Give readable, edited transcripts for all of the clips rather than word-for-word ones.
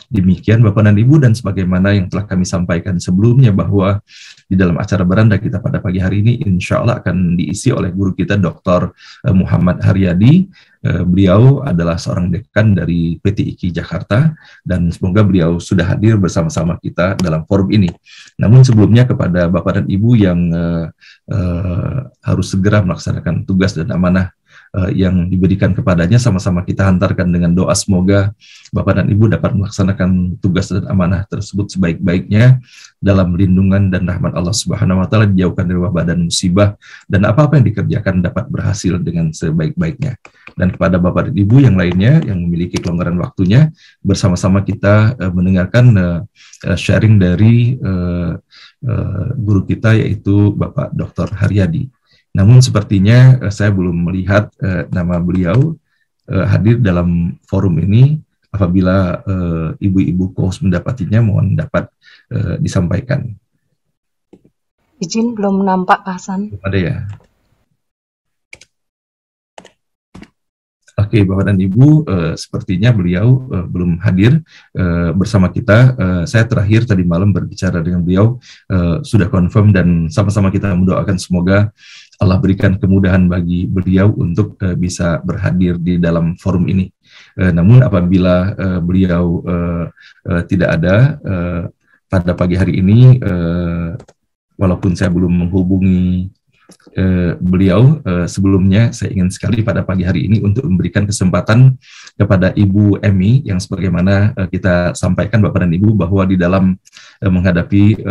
Demikian Bapak dan Ibu, dan sebagaimana yang telah kami sampaikan sebelumnya bahwa di dalam acara beranda kita pada pagi hari ini insya Allah akan diisi oleh guru kita Dr. Muhammad Haryadi. Beliau adalah seorang dekan dari PT IKI Jakarta dan semoga beliau sudah hadir bersama-sama kita dalam forum ini. Namun sebelumnya kepada Bapak dan Ibu yang harus segera melaksanakan tugas dan amanah yang diberikan kepadanya, sama-sama kita hantarkan dengan doa semoga Bapak dan Ibu dapat melaksanakan tugas dan amanah tersebut sebaik-baiknya dalam lindungan dan rahmat Allah Subhanahu wa taala, dijauhkan dari wabah dan musibah, dan apa-apa yang dikerjakan dapat berhasil dengan sebaik-baiknya. Dan kepada Bapak dan Ibu yang lainnya yang memiliki kelonggaran waktunya, bersama-sama kita mendengarkan sharing dari guru kita yaitu Bapak Dr. Haryadi. Namun sepertinya saya belum melihat nama beliau hadir dalam forum ini. Apabila ibu-ibu co-host mendapatinya, mohon dapat disampaikan. Izin, belum nampak Pak Hasan. Ada ya? Oke, Bapak dan Ibu, sepertinya beliau belum hadir bersama kita. Saya terakhir tadi malam berbicara dengan beliau, sudah confirm, dan sama-sama kita mendoakan semoga Allah berikan kemudahan bagi beliau untuk bisa berhadir di dalam forum ini. Namun apabila beliau tidak ada pada pagi hari ini, walaupun saya belum menghubungi beliau sebelumnya, saya ingin sekali pada pagi hari ini untuk memberikan kesempatan kepada Ibu Emi yang sebagaimana kita sampaikan Bapak dan Ibu bahwa di dalam menghadapi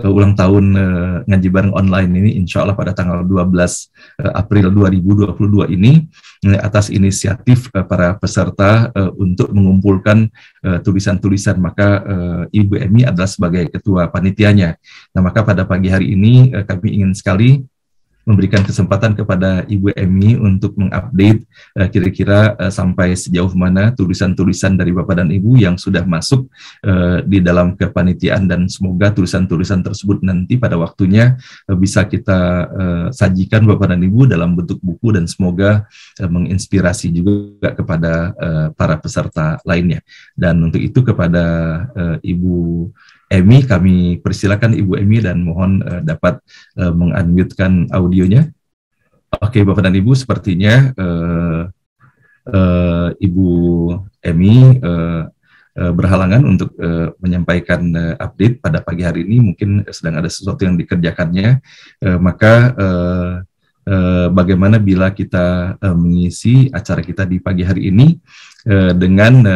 ulang tahun ngaji bareng online ini insya Allah pada tanggal 12 April 2022 ini, atas inisiatif para peserta untuk mengumpulkan tulisan-tulisan, maka Ibu Emi adalah sebagai ketua panitianya. Nah, maka pada pagi hari ini kami ingin sekali memberikan kesempatan kepada Ibu Emi untuk mengupdate kira-kira sampai sejauh mana tulisan-tulisan dari Bapak dan Ibu yang sudah masuk di dalam kepanitiaan, dan semoga tulisan-tulisan tersebut nanti pada waktunya bisa kita sajikan Bapak dan Ibu dalam bentuk buku, dan semoga menginspirasi juga kepada para peserta lainnya. Dan untuk itu kepada Ibu Emi, kami persilakan Ibu Emi dan mohon dapat mengunmute-kan audionya. Oke, Bapak dan Ibu, sepertinya Ibu Emi berhalangan untuk menyampaikan update pada pagi hari ini, mungkin sedang ada sesuatu yang dikerjakannya, maka bagaimana bila kita mengisi acara kita di pagi hari ini dengan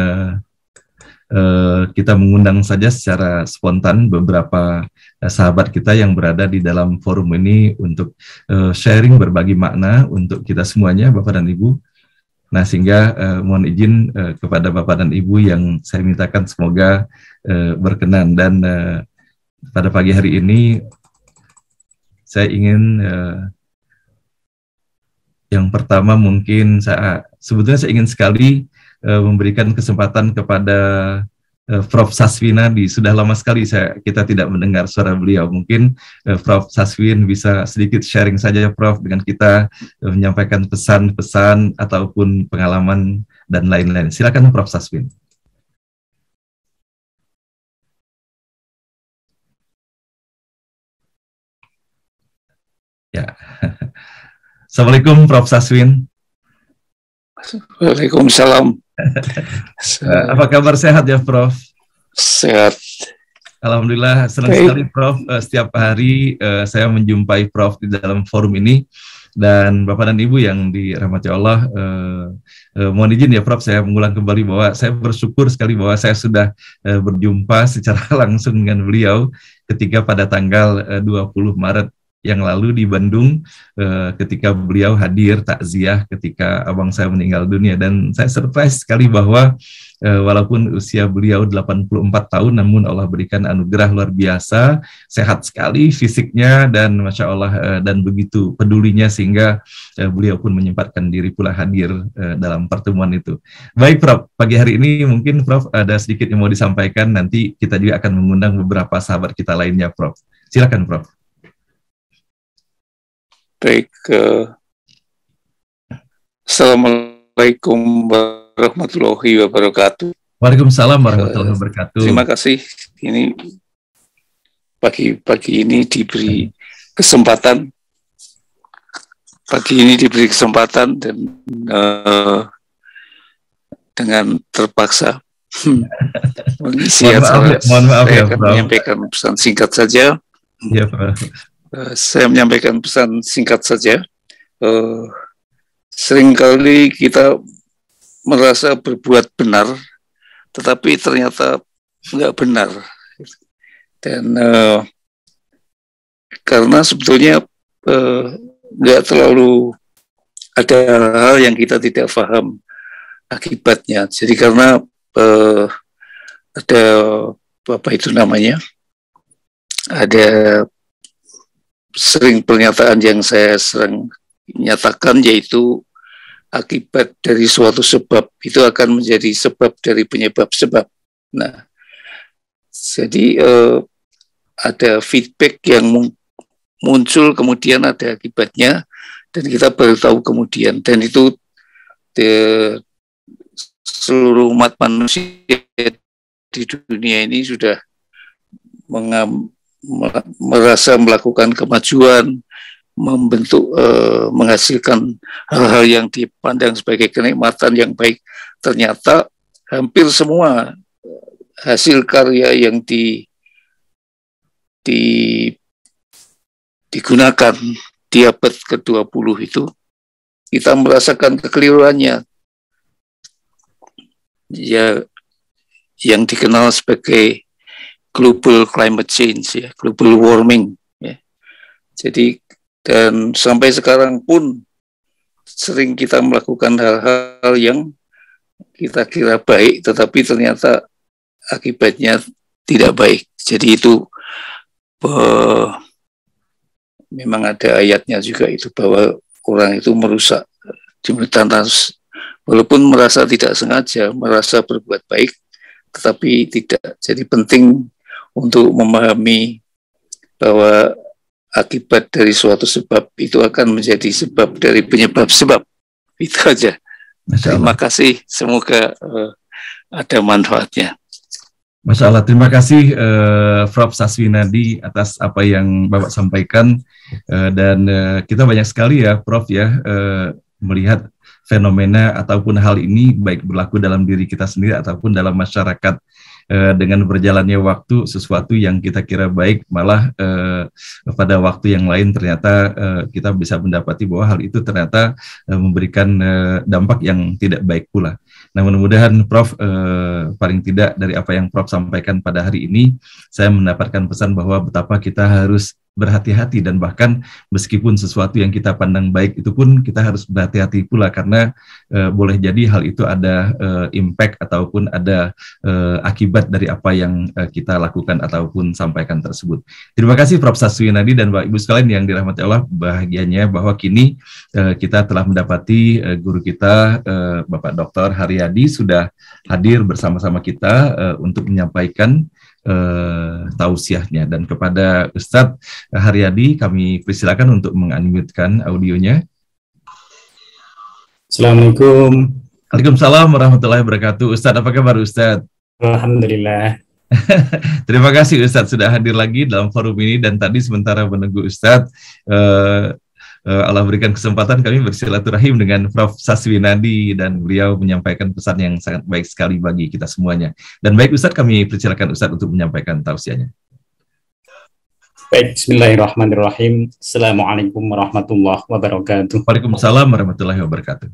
kita mengundang saja secara spontan beberapa sahabat kita yang berada di dalam forum ini untuk sharing, berbagi makna untuk kita semuanya, Bapak dan Ibu. Nah, sehingga mohon izin kepada Bapak dan Ibu yang saya mintakan semoga berkenan, dan pada pagi hari ini saya ingin yang pertama mungkin sebetulnya saya ingin sekali memberikan kesempatan kepada Prof. Saswinadi. Sudah lama sekali kita tidak mendengar suara beliau. Mungkin Prof. Saswin bisa sedikit sharing saja, Prof, dengan kita, menyampaikan pesan-pesan ataupun pengalaman dan lain-lain. Silakan Prof. Saswin. Ya. Assalamualaikum Prof. Saswin. Waalaikumsalam. Apa kabar, sehat ya Prof? Sehat. Alhamdulillah, senang sekali Prof. Setiap hari saya menjumpai Prof di dalam forum ini. Dan Bapak dan Ibu yang dirahmati Allah, mohon izin ya Prof, saya mengulang kembali bahwa saya bersyukur sekali bahwa saya sudah berjumpa secara langsung dengan beliau ketika pada tanggal 20 Maret yang lalu di Bandung, ketika beliau hadir takziah ketika abang saya meninggal dunia. Dan saya surprise sekali bahwa walaupun usia beliau 84 tahun, namun Allah berikan anugerah luar biasa, sehat sekali fisiknya, dan Masya Allah, dan begitu pedulinya sehingga beliau pun menyempatkan diri pula hadir dalam pertemuan itu. Baik Prof, pagi hari ini mungkin Prof ada sedikit yang mau disampaikan, nanti kita juga akan mengundang beberapa sahabat kita lainnya Prof. Silakan Prof. Baik, Assalamualaikum warahmatullahi wabarakatuh. Waalaikumsalam warahmatullahi wabarakatuh. Terima kasih. Ini pagi ini diberi kesempatan. Dan dengan terpaksa mengisi acara. Mohon maaf saya ya, akan Prof. menyampaikan pesan singkat saja. Ya, Prof. Saya menyampaikan pesan singkat saja. Seringkali kita merasa berbuat benar, tetapi ternyata nggak benar. Dan karena sebetulnya nggak terlalu ada hal yang kita tidak paham akibatnya. Jadi karena ada apa itu namanya, ada sering pernyataan yang saya sering nyatakan, yaitu akibat dari suatu sebab itu akan menjadi sebab dari penyebab sebab. Nah, jadi ada feedback yang muncul, kemudian ada akibatnya, dan kita baru tahu kemudian. Dan itu seluruh umat manusia di dunia ini sudah merasa melakukan kemajuan, menghasilkan hal-hal yang dipandang sebagai kenikmatan yang baik. Ternyata hampir semua hasil karya yang digunakan di abad ke-20 itu, kita merasakan kekeliruannya, ya, yang dikenal sebagai global climate change, ya, global warming, ya. Jadi, dan sampai sekarang pun sering kita melakukan hal-hal yang kita kira baik, tetapi ternyata akibatnya tidak baik. Jadi itu memang ada ayatnya juga itu, bahwa orang itu merusak jembatan, walaupun merasa tidak sengaja, merasa berbuat baik, tetapi tidak. Jadi penting untuk memahami bahwa akibat dari suatu sebab itu akan menjadi sebab dari penyebab sebab. Itu aja. Terima kasih, semoga ada manfaatnya. Masya Allah, terima kasih Prof. Saswinadi atas apa yang Bapak sampaikan, dan kita banyak sekali ya Prof ya melihat fenomena ataupun hal ini baik berlaku dalam diri kita sendiri ataupun dalam masyarakat. Dengan berjalannya waktu, sesuatu yang kita kira baik malah pada waktu yang lain ternyata kita bisa mendapati bahwa hal itu ternyata memberikan dampak yang tidak baik pula. Nah, mudah-mudahan Prof, paling tidak dari apa yang Prof sampaikan pada hari ini, saya mendapatkan pesan bahwa betapa kita harus berhati-hati, dan bahkan meskipun sesuatu yang kita pandang baik itu pun kita harus berhati-hati pula, karena boleh jadi hal itu ada impact ataupun ada akibat dari apa yang kita lakukan ataupun sampaikan tersebut. Terima kasih Prof. Saswinadi dan Bapak Ibu sekalian yang dirahmati Allah. Bahagianya bahwa kini kita telah mendapati guru kita Bapak Dr. Haryadi sudah hadir bersama-sama kita untuk menyampaikan tausiahnya. Dan kepada Ustadz Haryadi kami persilakan untuk mengunmute-kan audionya. Assalamualaikum. Waalaikumsalam warahmatullahi wabarakatuh. Ustadz, apa kabar Ustadz? Alhamdulillah. Terima kasih Ustadz sudah hadir lagi dalam forum ini, dan tadi sementara menunggu Ustadz, Allah berikan kesempatan kami bersilaturahim dengan Prof. Saswinadi, dan beliau menyampaikan pesan yang sangat baik sekali bagi kita semuanya. Dan baik Ustadz, kami persilakan Ustadz untuk menyampaikan tausiahnya. Baik, bismillahirrahmanirrahim. Assalamualaikum warahmatullahi wabarakatuh. Waalaikumsalam warahmatullahi wabarakatuh.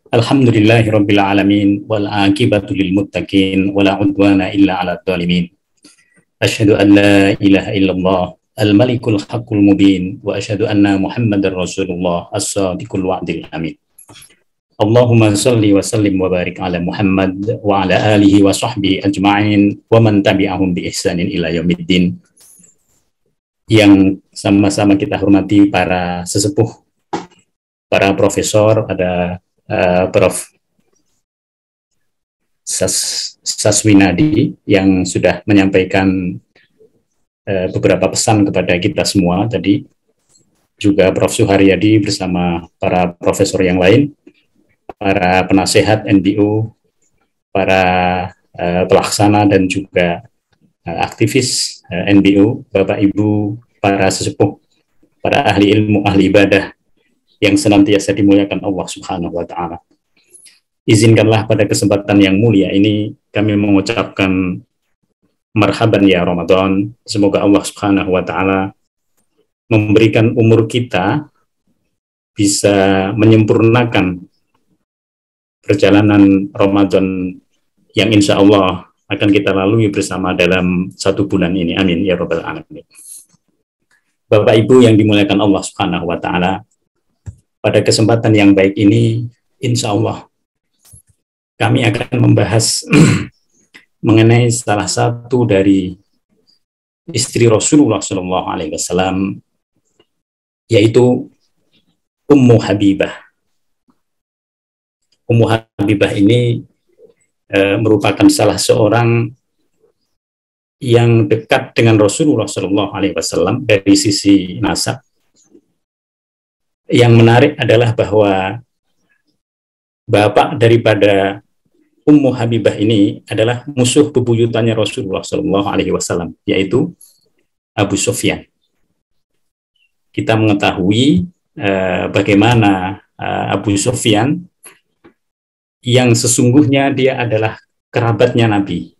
Alhamdulillahirabbil alamin wal aqibatu lil muttaqin wala udwana illa 'alal zalimin. Asyhadu an la ilaha illallah al-malikul haqqul mubin wa asyhadu anna Muhammadar Rasulullah as-sadiqul wa'dil amin. Allahumma shalli wa sallim wa barik ala Muhammad wa ala alihi wa sahbihi ajma'in wa man tabi'ahum bi ihsanin ila yaumiddin. Yang sama-sama kita hormati para sesepuh, para profesor, ada Prof. Saswinadi yang sudah menyampaikan beberapa pesan kepada kita semua tadi, juga Prof. Suharyadi bersama para profesor yang lain, para penasehat NBU, para pelaksana dan juga aktivis NBO, Bapak Ibu, para sesepuh, para ahli ilmu, ahli ibadah yang senantiasa dimuliakan Allah Subhanahu wa Ta'ala. Izinkanlah pada kesempatan yang mulia ini kami mengucapkan marhaban ya Ramadan. Semoga Allah Subhanahu wa Ta'ala memberikan umur kita bisa menyempurnakan perjalanan Ramadan yang insya Allah akan kita lalui bersama dalam 1 bulan ini. Amin ya Rabbal Alamin. Bapak Ibu yang dimuliakan Allah Subhanahu wa Ta'ala, pada kesempatan yang baik ini insya Allah kami akan membahas mengenai salah satu dari istri Rasulullah SAW, yaitu Ummu Habibah. Ummu Habibah ini merupakan salah seorang yang dekat dengan Rasulullah SAW dari sisi nasab. Yang menarik adalah bahwa bapak daripada Ummu Habibah ini adalah musuh bebuyutannya Rasulullah SAW, yaitu Abu Sufyan. Kita mengetahui bagaimana Abu Sufyan yang sesungguhnya dia adalah kerabatnya Nabi,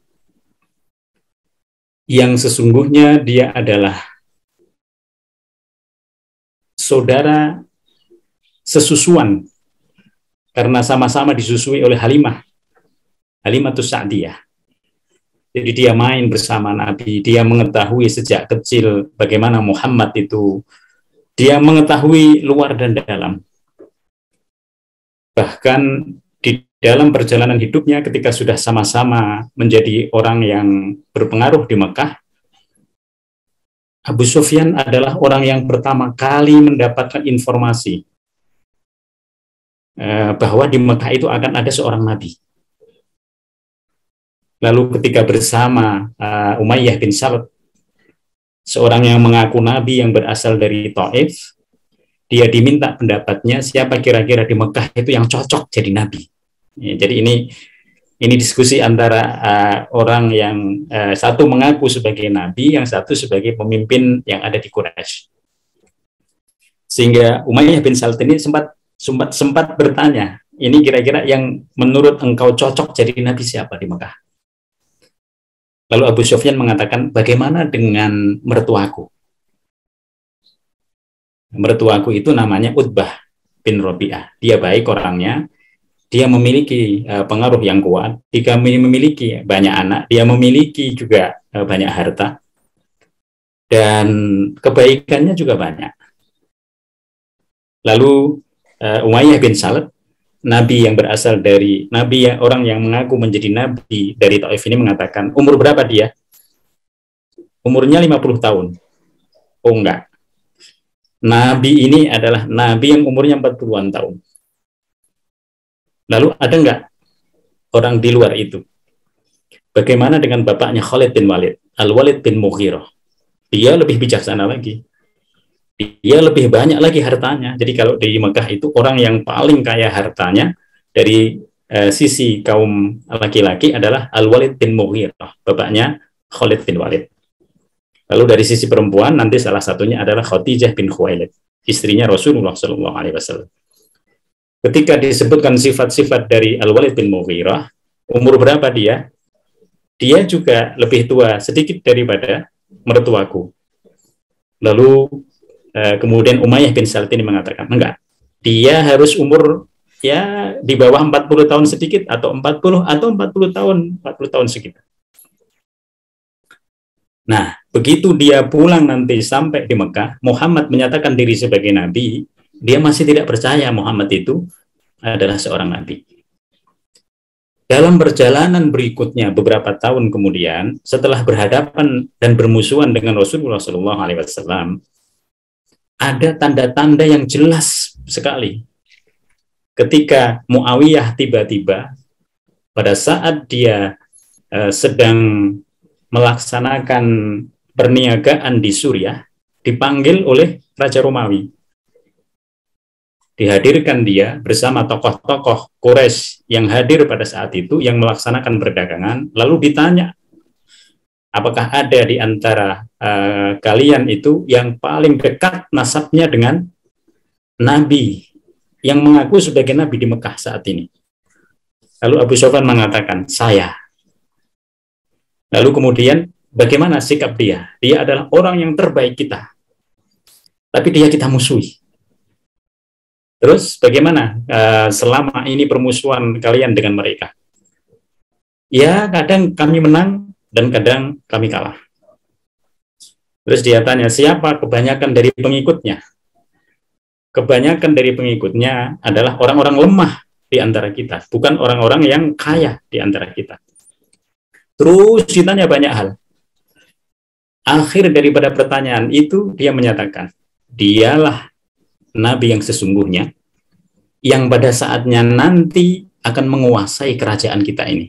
yang sesungguhnya dia adalah saudara sesusuan karena sama-sama disusui oleh Halimatus Sa'diyah. Jadi dia main bersama Nabi, dia mengetahui sejak kecil bagaimana Muhammad itu, dia mengetahui luar dan dalam. Bahkan di dalam perjalanan hidupnya ketika sudah sama-sama menjadi orang yang berpengaruh di Mekah, Abu Sufyan adalah orang yang pertama kali mendapatkan informasi bahwa di Mekah itu akan ada seorang Nabi. Lalu ketika bersama Umayyah bin Salat, seorang yang mengaku Nabi yang berasal dari Taif, dia diminta pendapatnya siapa kira-kira di Mekah itu yang cocok jadi Nabi. Ya, jadi ini diskusi antara orang yang satu mengaku sebagai Nabi, yang satu sebagai pemimpin yang ada di Quraisy. Sehingga Umayyah bin Salat ini sempat bertanya, ini kira-kira yang menurut engkau cocok jadi Nabi siapa di Mekah? Lalu Abu Sufyan mengatakan, bagaimana dengan mertuaku? Mertuaku itu namanya Utbah bin Rabi'ah. Dia baik orangnya, dia memiliki pengaruh yang kuat, dia memiliki banyak anak, dia memiliki juga banyak harta, dan kebaikannya juga banyak. Lalu Umayyah bin Salat, Nabi yang berasal dari orang yang mengaku menjadi Nabi dari Taif ini mengatakan, umur berapa dia? Umurnya 50 tahun. Oh enggak. Nabi ini adalah Nabi yang umurnya 40-an tahun. Lalu ada enggak orang di luar itu? Bagaimana dengan bapaknya Khalid bin Walid, Al-Walid bin Mughirah? Dia lebih bijaksana lagi. Dia lebih banyak lagi hartanya. Jadi kalau di Mekah itu orang yang paling kaya hartanya dari sisi kaum laki-laki adalah Al-Walid bin Mughirah, bapaknya Khalid bin Walid. Lalu dari sisi perempuan nanti salah satunya adalah Khadijah bin Khuwailid, istrinya Rasulullah SAW. Ketika disebutkan sifat-sifat dari Al-Walid bin Mughirah, umur berapa dia? Dia juga lebih tua sedikit daripada mertuaku. Lalu kemudian Umayyah bin Salat ini mengatakan, enggak, dia harus umur ya di bawah 40 tahun sedikit, atau 40 tahun sekitar. Nah, begitu dia pulang nanti sampai di Mekah, Muhammad menyatakan diri sebagai Nabi, dia masih tidak percaya Muhammad itu adalah seorang Nabi. Dalam perjalanan berikutnya, beberapa tahun kemudian, setelah berhadapan dan bermusuhan dengan Rasulullah SAW, ada tanda-tanda yang jelas sekali. Ketika Muawiyah tiba-tiba, pada saat dia sedang melaksanakan perniagaan di Suriah, dipanggil oleh Raja Romawi. dihadirkan dia bersama tokoh-tokoh Quraisy yang hadir pada saat itu yang melaksanakan perdagangan, lalu ditanya, apakah ada di antara kalian itu yang paling dekat nasabnya dengan Nabi yang mengaku sebagai Nabi di Mekah saat ini? Lalu Abu Sufyan mengatakan, saya. Lalu kemudian bagaimana sikap dia? Dia adalah orang yang terbaik kita, tapi dia kita musuhi. Terus bagaimana selama ini permusuhan kalian dengan mereka? Ya, kadang kami menang dan kadang kami kalah. Terus dia tanya, siapa kebanyakan dari pengikutnya? Kebanyakan dari pengikutnya adalah orang-orang lemah di antara kita, bukan orang-orang yang kaya di antara kita. Terus ditanya banyak hal. Akhir daripada pertanyaan itu, dia menyatakan, dialah Nabi yang sesungguhnya, yang pada saatnya nanti akan menguasai kerajaan kita ini.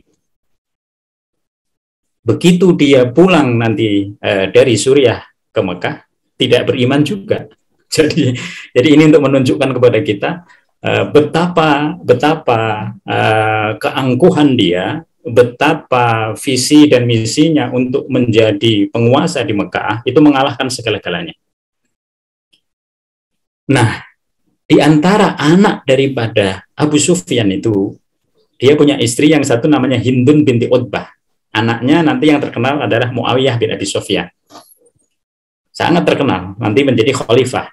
Begitu dia pulang nanti dari Suriah ke Mekah, tidak beriman juga. Jadi ini untuk menunjukkan kepada kita betapa keangkuhan dia, betapa visi dan misinya untuk menjadi penguasa di Mekah itu mengalahkan segala-galanya. Nah, di antara anak daripada Abu Sufyan itu, dia punya istri yang satu namanya Hindun binti Utbah. Anaknya nanti yang terkenal adalah Muawiyah bin Abi Sufyan. Sangat terkenal, nanti menjadi khalifah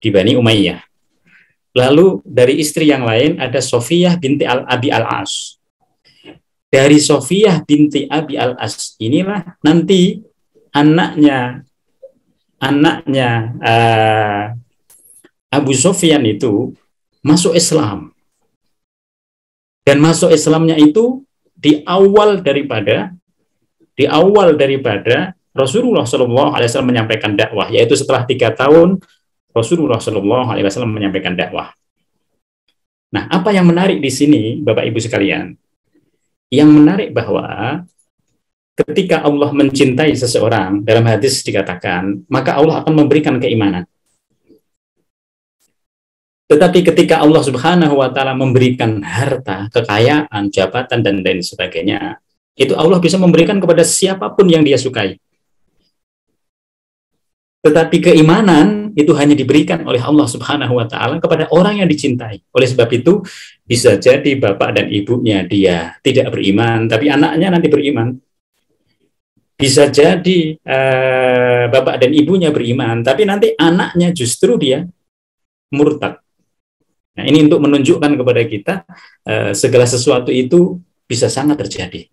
di Bani Umayyah. Lalu dari istri yang lain ada Sofiyah binti Abi Al-As. Dari Sofiyah binti Abi Al-As inilah nanti anaknya Abu Sufyan itu masuk Islam. Dan masuk Islamnya itu di awal daripada Rasulullah SAW menyampaikan dakwah, yaitu setelah 3 tahun Rasulullah SAW menyampaikan dakwah. Nah, apa yang menarik di sini, Bapak Ibu sekalian? Yang menarik bahwa ketika Allah mencintai seseorang, dalam hadis dikatakan, maka Allah akan memberikan keimanan. Tetapi ketika Allah Subhanahu wa Ta'ala memberikan harta, kekayaan, jabatan, dan lain sebagainya, itu Allah bisa memberikan kepada siapapun yang dia sukai. Tetapi keimanan itu hanya diberikan oleh Allah Subhanahu wa Ta'ala kepada orang yang dicintai. Oleh sebab itu, bisa jadi bapak dan ibunya dia tidak beriman, tapi anaknya nanti beriman. Bisa jadi bapak dan ibunya beriman, tapi nanti anaknya justru dia murtad. Nah, ini untuk menunjukkan kepada kita segala sesuatu itu bisa sangat terjadi.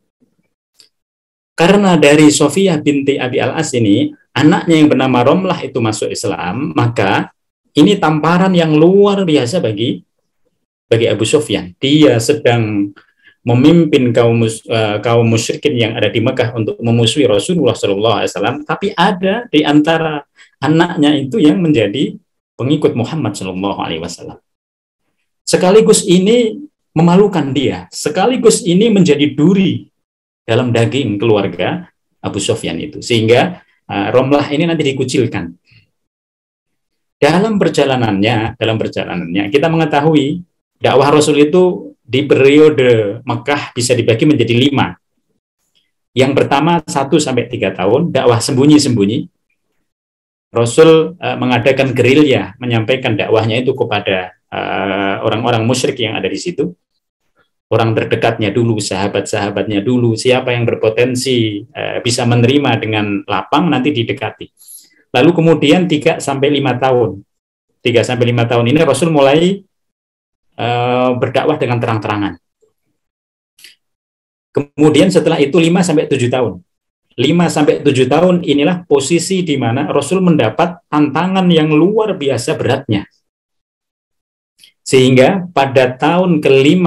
Karena dari Sofiyah binti Abi Al-As ini, anaknya yang bernama Romlah itu masuk Islam, maka ini tamparan yang luar biasa bagi Abu Sufyan. Dia sedang memimpin kaum musyrikin yang ada di Mekah untuk memusuhi Rasulullah SAW, tapi ada di antara anaknya itu yang menjadi pengikut Muhammad SAW. Sekaligus ini memalukan dia, sekaligus ini menjadi duri dalam daging keluarga Abu Sufyan itu, sehingga Romlah ini nanti dikucilkan. Dalam perjalanannya kita mengetahui dakwah Rasul itu di periode Mekah bisa dibagi menjadi 5. Yang pertama 1-3 tahun dakwah sembunyi-sembunyi. Rasul mengadakan gerilya, menyampaikan dakwahnya itu kepada orang-orang musyrik yang ada di situ. Orang terdekatnya dulu, sahabat-sahabatnya dulu, siapa yang berpotensi bisa menerima dengan lapang nanti didekati. Lalu kemudian 3-5 tahun. 3-5 tahun ini Rasul mulai berdakwah dengan terang-terangan. Kemudian setelah itu 5-7 tahun. 5-7 tahun inilah posisi di mana Rasul mendapat tantangan yang luar biasa beratnya. Sehingga pada tahun ke-5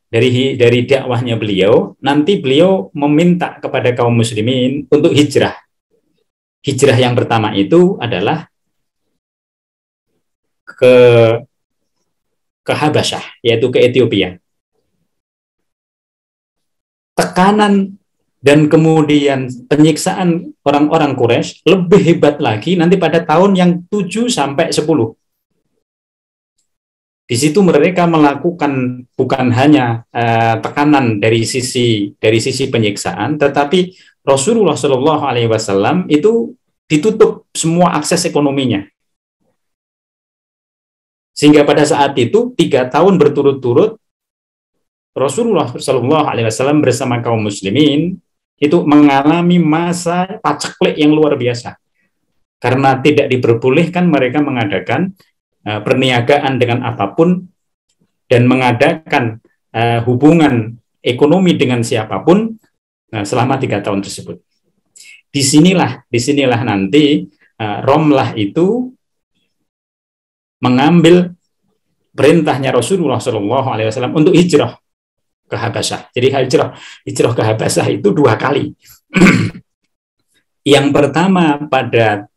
dari dakwahnya beliau, nanti beliau meminta kepada kaum muslimin untuk hijrah. Hijrah yang pertama itu adalah ke Habasyah, yaitu ke Ethiopia. Tekanan dan kemudian penyiksaan orang-orang Quraisy lebih hebat lagi nanti pada tahun yang 7-10. Di situ mereka melakukan bukan hanya tekanan dari sisi penyiksaan, tetapi Rasulullah Shallallahu Alaihi Wasallam itu ditutup semua akses ekonominya. Sehingga pada saat itu 3 tahun berturut-turut Rasulullah Shallallahu Alaihi Wasallam bersama kaum muslimin itu mengalami masa paceklik yang luar biasa. Karena tidak diperbolehkan mereka mengadakan perniagaan dengan apapun dan mengadakan hubungan ekonomi dengan siapapun selama 3 tahun tersebut. Disinilah nanti Romlah itu mengambil perintahnya Rasulullah SAW untuk hijrah ke Habasyah. Jadi hijrah ke Habasyah itu 2 kali. Yang pertama pada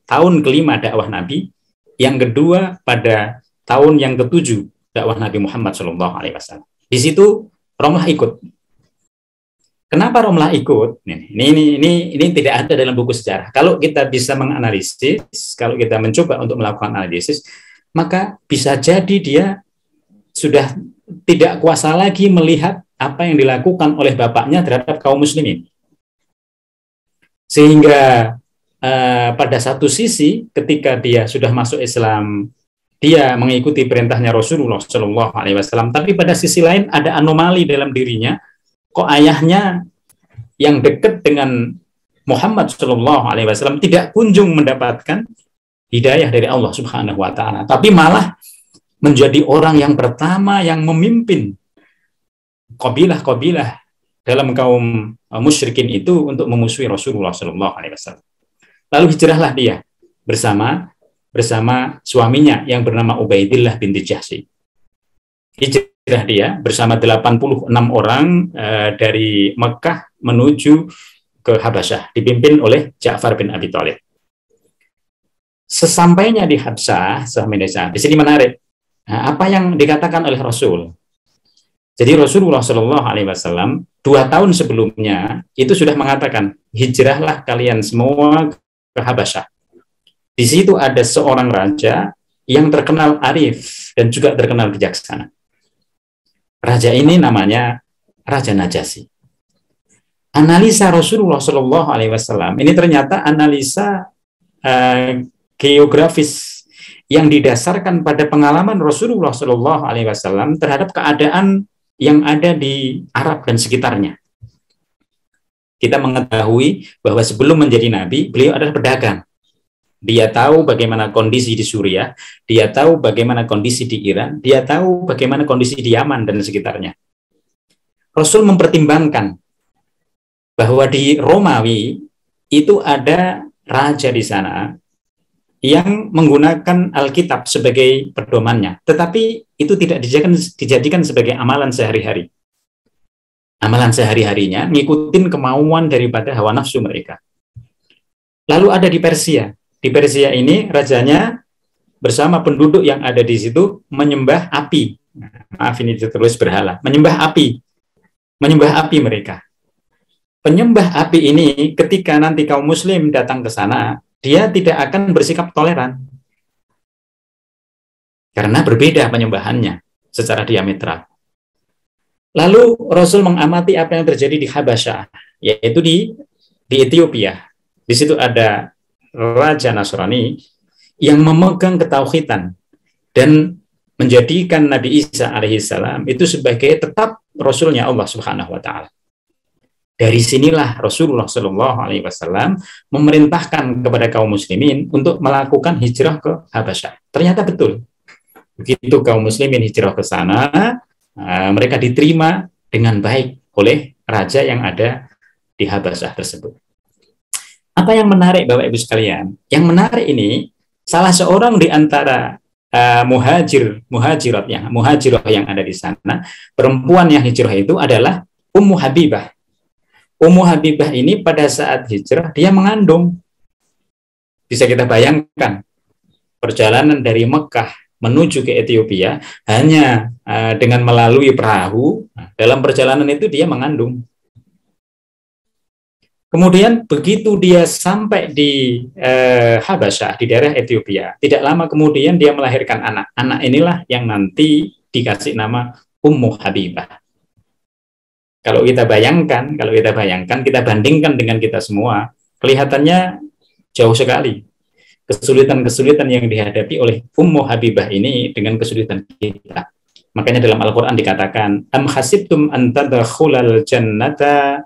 tahun kelima dakwah Nabi, yang kedua pada tahun yang ke-7 dakwah Nabi Muhammad SAW. Di situ Romlah ikut. Kenapa Romlah ikut? Ini tidak ada dalam buku sejarah. Kalau kita bisa menganalisis, kalau kita mencoba untuk melakukan analisis, maka bisa jadi dia sudah tidak kuasa lagi melihat apa yang dilakukan oleh bapaknya terhadap kaum muslimin. Sehingga pada satu sisi ketika dia sudah masuk Islam, dia mengikuti perintahnya Rasulullah Shallallahu Alaihi Wasallam. Tapi pada sisi lain ada anomali dalam dirinya. Kok ayahnya yang dekat dengan Muhammad Shallallahu Alaihi Wasallam tidak kunjung mendapatkan hidayah dari Allah Subhanahu Wa Taala, tapi malah menjadi orang yang pertama yang memimpin kabilah-kabilah dalam kaum musyrikin itu untuk memusuhi Rasulullah Shallallahu Alaihi Wasallam. Lalu hijrahlah dia bersama suaminya yang bernama Ubaidillah binti Jahsy. Hijrah dia bersama 86 orang dari Mekah menuju ke Habasyah, dipimpin oleh Ja'far bin Abi Thalib. Sesampainya di Habasyah, di sini menarik. Apa yang dikatakan oleh Rasul? Jadi Rasulullah Shallallahu Alaihi Wasallam 2 tahun sebelumnya itu sudah mengatakan, hijrahlah kalian semua ke Habasyah. Di situ ada seorang raja yang terkenal arif dan juga terkenal bijaksana. Raja ini namanya Raja Najasyi. Analisa Rasulullah Shallallahu Alaihi Wasallam ini ternyata analisa geografis yang didasarkan pada pengalaman Rasulullah Shallallahu Alaihi Wasallam terhadap keadaan yang ada di Arab dan sekitarnya. Kita mengetahui bahwa sebelum menjadi nabi, beliau adalah pedagang. Dia tahu bagaimana kondisi di Suriah, dia tahu bagaimana kondisi di Iran, dia tahu bagaimana kondisi di Yaman dan sekitarnya. Rasul mempertimbangkan bahwa di Romawi itu ada raja di sana yang menggunakan Alkitab sebagai pedomannya, tetapi itu tidak dijadikan sebagai amalan sehari-hari. Amalan sehari-harinya ngikutin kemauan daripada hawa nafsu mereka. Lalu ada di Persia. Di Persia ini rajanya bersama penduduk yang ada di situ menyembah api. Maaf, ini ditulis berhala. Menyembah api mereka. Penyembah api ini ketika nanti kaum muslim datang ke sana, dia tidak akan bersikap toleran. Karena berbeda penyembahannya secara diametral. Lalu Rasul mengamati apa yang terjadi di Habasyah, yaitu di Ethiopia. Di situ ada Raja Nasrani yang memegang ketauhidan dan menjadikan Nabi Isa alaihissalam itu sebagai tetap Rasulnya Allah Subhanahu Wa Taala. Dari sinilah Rasulullah Shallallahu Alaihi Wasallam memerintahkan kepada kaum muslimin untuk melakukan hijrah ke Habasyah. Ternyata betul. Begitu kaum muslimin hijrah ke sana, mereka diterima dengan baik oleh raja yang ada di Habasyah tersebut. Apa yang menarik Bapak Ibu sekalian? Yang menarik ini salah seorang di antara muhajirah yang ada di sana, perempuan yang hijrah itu adalah Ummu Habibah. Ummu Habibah ini pada saat hijrah dia mengandung. Bisa kita bayangkan perjalanan dari Mekah menuju ke Ethiopia hanya dengan melalui perahu. Dalam perjalanan itu dia mengandung. Kemudian begitu dia sampai di Habasyah, di daerah Ethiopia, tidak lama kemudian dia melahirkan anak. Anak inilah yang nanti dikasih nama Ummu Habibah. Kalau kita bayangkan, kita bandingkan dengan kita semua, kelihatannya jauh sekali kesulitan-kesulitan yang dihadapi oleh Ummu Habibah ini dengan kesulitan kita. Makanya dalam Al-Quran dikatakan, Am hasibtum an tadkhulal jannata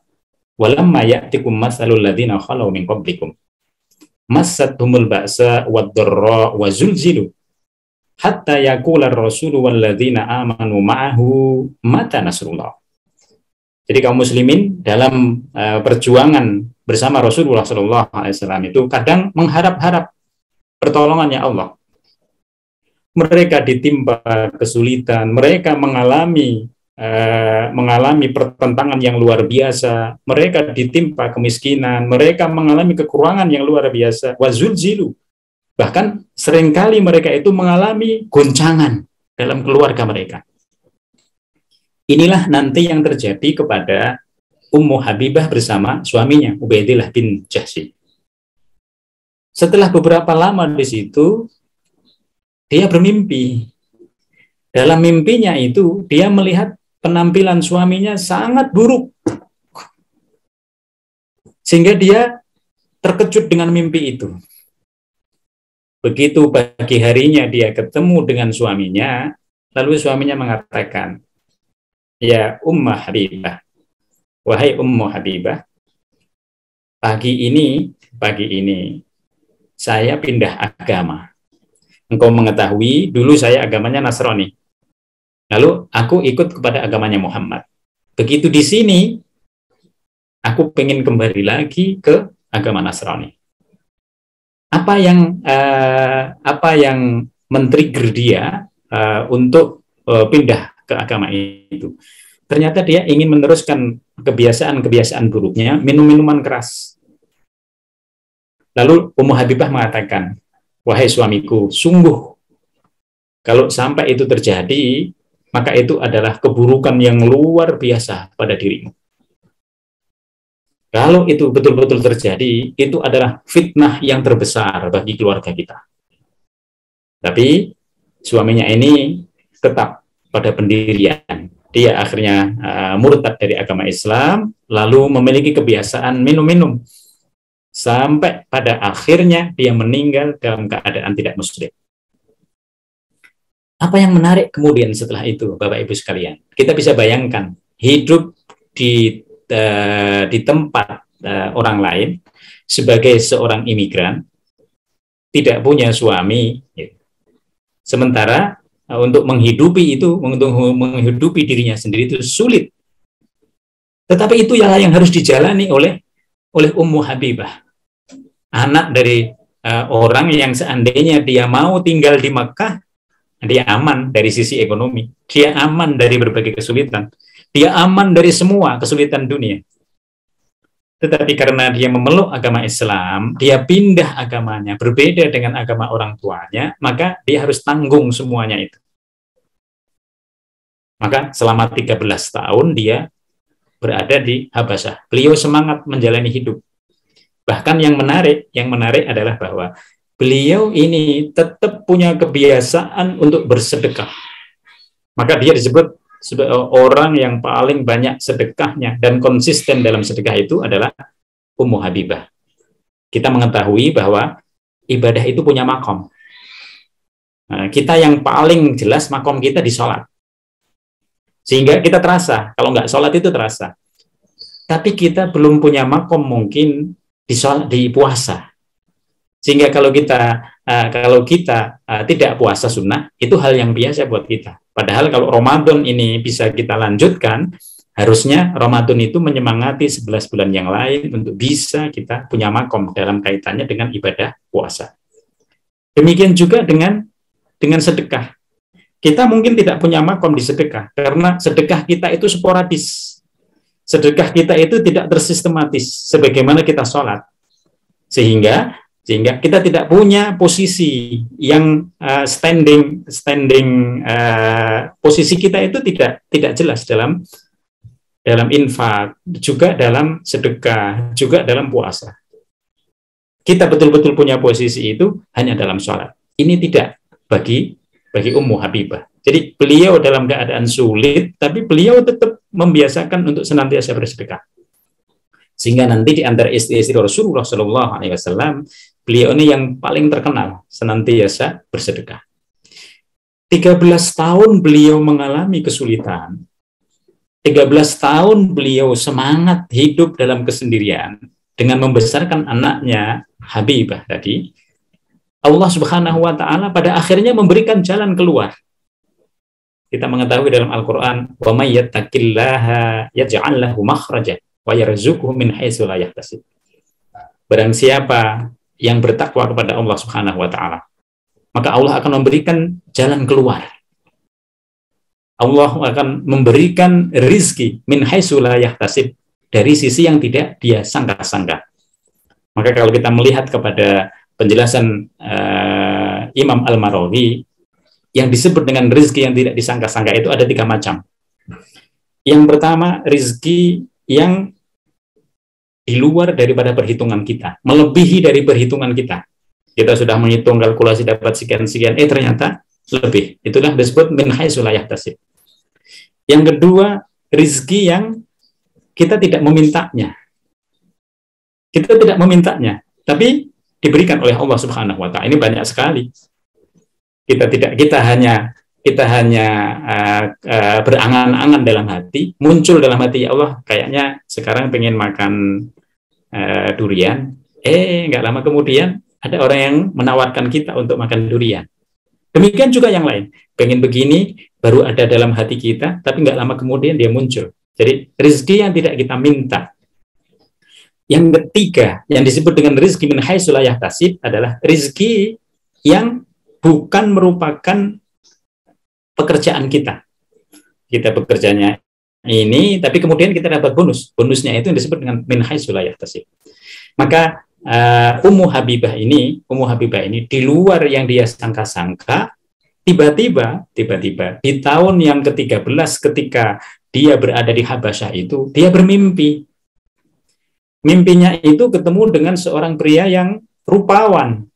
walamma ya'tikum matsalul ladzina khalau min qablikum massathumul ba'sa wad-dharra wa zulzilu hatta yaqular rasulu wal ladzina amanu ma'ahu mata nasrullah. Jadi kaum muslimin dalam perjuangan bersama Rasulullah SAW itu kadang mengharap-harap pertolongannya Allah. Mereka ditimpa kesulitan, mereka mengalami pertentangan yang luar biasa, mereka ditimpa kemiskinan, mereka mengalami kekurangan yang luar biasa. Wazulzilu, bahkan seringkali mereka itu mengalami goncangan dalam keluarga mereka. Inilah nanti yang terjadi kepada Ummu Habibah bersama suaminya Ubaidillah bin Jahsy. Setelah beberapa lama di situ, dia bermimpi. Dalam mimpinya itu, dia melihat penampilan suaminya sangat buruk. Sehingga dia terkejut dengan mimpi itu. Begitu pagi harinya dia ketemu dengan suaminya, lalu suaminya mengatakan, Ya Ummu Habibah, wahai Ummu Habibah, pagi ini, saya pindah agama. Engkau mengetahui, dulu saya agamanya Nasrani. Lalu aku ikut kepada agamanya Muhammad. Begitu di sini, aku pengen kembali lagi ke agama Nasrani. Apa yang men-trigger dia untuk pindah ke agama itu? Ternyata dia ingin meneruskan kebiasaan-kebiasaan buruknya, minum-minuman keras. Lalu Ummu Habibah mengatakan, wahai suamiku, sungguh kalau sampai itu terjadi, maka itu adalah keburukan yang luar biasa pada dirimu. Kalau itu betul-betul terjadi, itu adalah fitnah yang terbesar bagi keluarga kita. Tapi suaminya ini tetap pada pendirian. Dia akhirnya murtad dari agama Islam, lalu memiliki kebiasaan minum-minum. Sampai pada akhirnya dia meninggal dalam keadaan tidak muslim. Apa yang menarik kemudian setelah itu, Bapak Ibu sekalian? Kita bisa bayangkan hidup di tempat orang lain sebagai seorang imigran, tidak punya suami, sementara untuk menghidupi dirinya sendiri itu sulit. Tetapi itu yang harus dijalani oleh Ummu Habibah. Anak dari orang yang seandainya dia mau tinggal di Makkah, dia aman dari sisi ekonomi, dia aman dari berbagai kesulitan, dia aman dari semua kesulitan dunia. Tetapi karena dia memeluk agama Islam, dia pindah agamanya, berbeda dengan agama orang tuanya, maka dia harus tanggung semuanya itu. Maka selama 13 tahun dia berada di Habasyah. Beliau semangat menjalani hidup. Bahkan yang menarik adalah bahwa beliau ini tetap punya kebiasaan untuk bersedekah. Maka dia disebut sebagai orang yang paling banyak sedekahnya dan konsisten dalam sedekah itu adalah Ummu Habibah. Kita mengetahui bahwa ibadah itu punya makom. Nah, kita yang paling jelas makom kita di sholat. Sehingga kita terasa, kalau nggak sholat itu terasa. Tapi kita belum punya makom mungkin di puasa. Sehingga kalau kita tidak puasa sunnah, itu hal yang biasa buat kita. Padahal kalau Ramadan ini bisa kita lanjutkan, harusnya Ramadan itu menyemangati 11 bulan yang lain untuk bisa kita punya makom dalam kaitannya dengan ibadah puasa. Demikian juga dengan sedekah. Kita mungkin tidak punya makom di sedekah, karena sedekah kita itu sporadis. Sedekah kita itu tidak tersistematis sebagaimana kita sholat, sehingga kita tidak punya posisi yang posisi kita itu tidak jelas dalam infak, juga dalam sedekah, juga dalam puasa. Kita betul-betul punya posisi itu hanya dalam sholat. Ini tidak bagi Ummu Habibah. Jadi beliau dalam keadaan sulit, tapi beliau tetap membiasakan untuk senantiasa bersedekah. Sehingga nanti di antara istri-istri Rasulullah SAW, beliau ini yang paling terkenal senantiasa bersedekah. 13 tahun beliau mengalami kesulitan. 13 tahun beliau semangat hidup dalam kesendirian dengan membesarkan anaknya Habibah tadi. Allah Subhanahu wa taala pada akhirnya memberikan jalan keluar. Kita mengetahui dalam Al-Qur'an, "Wa may yattaqillaha yaj'al lahu makhraja wa yarzuqhu min haitsu la yahtasib." Barang siapa yang bertakwa kepada Allah Subhanahu wa taala, maka Allah akan memberikan jalan keluar. Allah akan memberikan rizki min haitsu la yahtasib, dari sisi yang tidak dia sangka-sangka. Maka kalau kita melihat kepada penjelasan Imam Al-Marawi, yang disebut dengan rizki yang tidak disangka-sangka itu ada 3 macam. Yang pertama, rizki yang di luar daripada perhitungan kita, melebihi dari perhitungan kita. Kita sudah menghitung kalkulasi dapat sekian-sekian, ternyata lebih. Itulah disebut min haitsu la yahtasib. Yang kedua, rizki yang kita tidak memintanya. Kita tidak memintanya, tapi diberikan oleh Allah Subhanahu wa taala. Ini banyak sekali. Kita hanya berangan-angan dalam hati, muncul dalam hati, ya Allah, kayaknya sekarang pengen makan durian. Nggak lama kemudian ada orang yang menawarkan kita untuk makan durian. Demikian juga yang lain. Pengen begini, baru ada dalam hati kita, tapi nggak lama kemudian dia muncul. Jadi rezeki yang tidak kita minta. Yang ketiga, yang disebut dengan rezeki min haitsu la yahtasib adalah rezeki yang bukan merupakan pekerjaan kita. Kita bekerjanya ini, tapi kemudian kita dapat bonus. Bonusnya itu yang disebut dengan min haitsu la yahtasib. Maka Ummu Habibah ini di luar yang dia sangka-sangka, tiba-tiba di tahun yang ke-13 ketika dia berada di Habasyah itu, dia bermimpi. Mimpinya itu ketemu dengan seorang pria yang rupawan,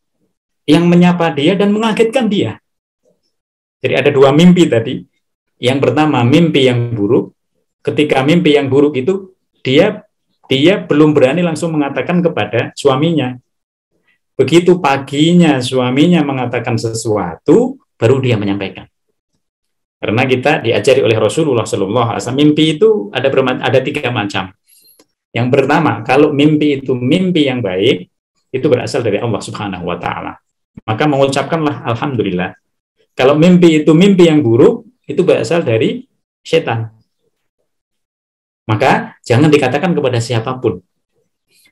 yang menyapa dia dan mengagetkan dia. Jadi ada 2 mimpi tadi. Yang pertama, mimpi yang buruk. Ketika mimpi yang buruk itu, dia belum berani langsung mengatakan kepada suaminya. Begitu paginya suaminya mengatakan sesuatu, baru dia menyampaikan. Karena kita diajari oleh Rasulullah SAW, mimpi itu ada 3 macam. Yang pertama, kalau mimpi itu mimpi yang baik, itu berasal dari Allah Subhanahu wa taala. Maka mengucapkanlah alhamdulillah. Kalau mimpi itu mimpi yang buruk, itu berasal dari setan. Maka jangan dikatakan kepada siapapun.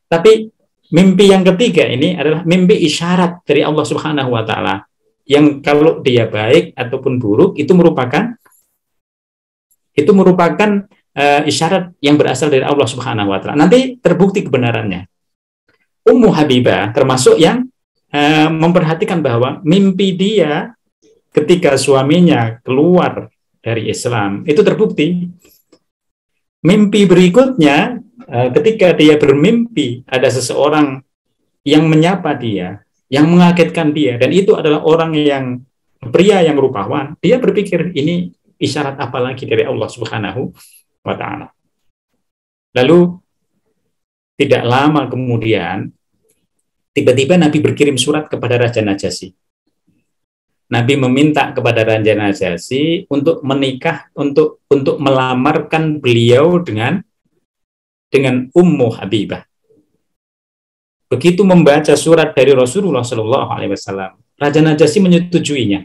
Tapi mimpi yang ketiga ini adalah mimpi isyarat dari Allah Subhanahu wa taala. Yang kalau dia baik ataupun buruk itu merupakan isyarat yang berasal dari Allah Subhanahu wa taala. Nanti terbukti kebenarannya. Ummu Habibah termasuk yang memperhatikan bahwa mimpi dia ketika suaminya keluar dari Islam itu terbukti. Mimpi berikutnya ketika dia bermimpi ada seseorang yang menyapa dia, yang mengagetkan dia, dan itu adalah pria yang rupawan, dia berpikir ini isyarat apa lagi dari Allah Subhanahu wa ta'ala. Lalu tidak lama kemudian tiba-tiba Nabi berkirim surat kepada Raja Najasyi. Nabi meminta kepada Raja Najasyi untuk menikah, untuk melamarkan beliau dengan Ummu Habibah. Begitu membaca surat dari Rasulullah SAW, Raja Najasyi menyetujuinya.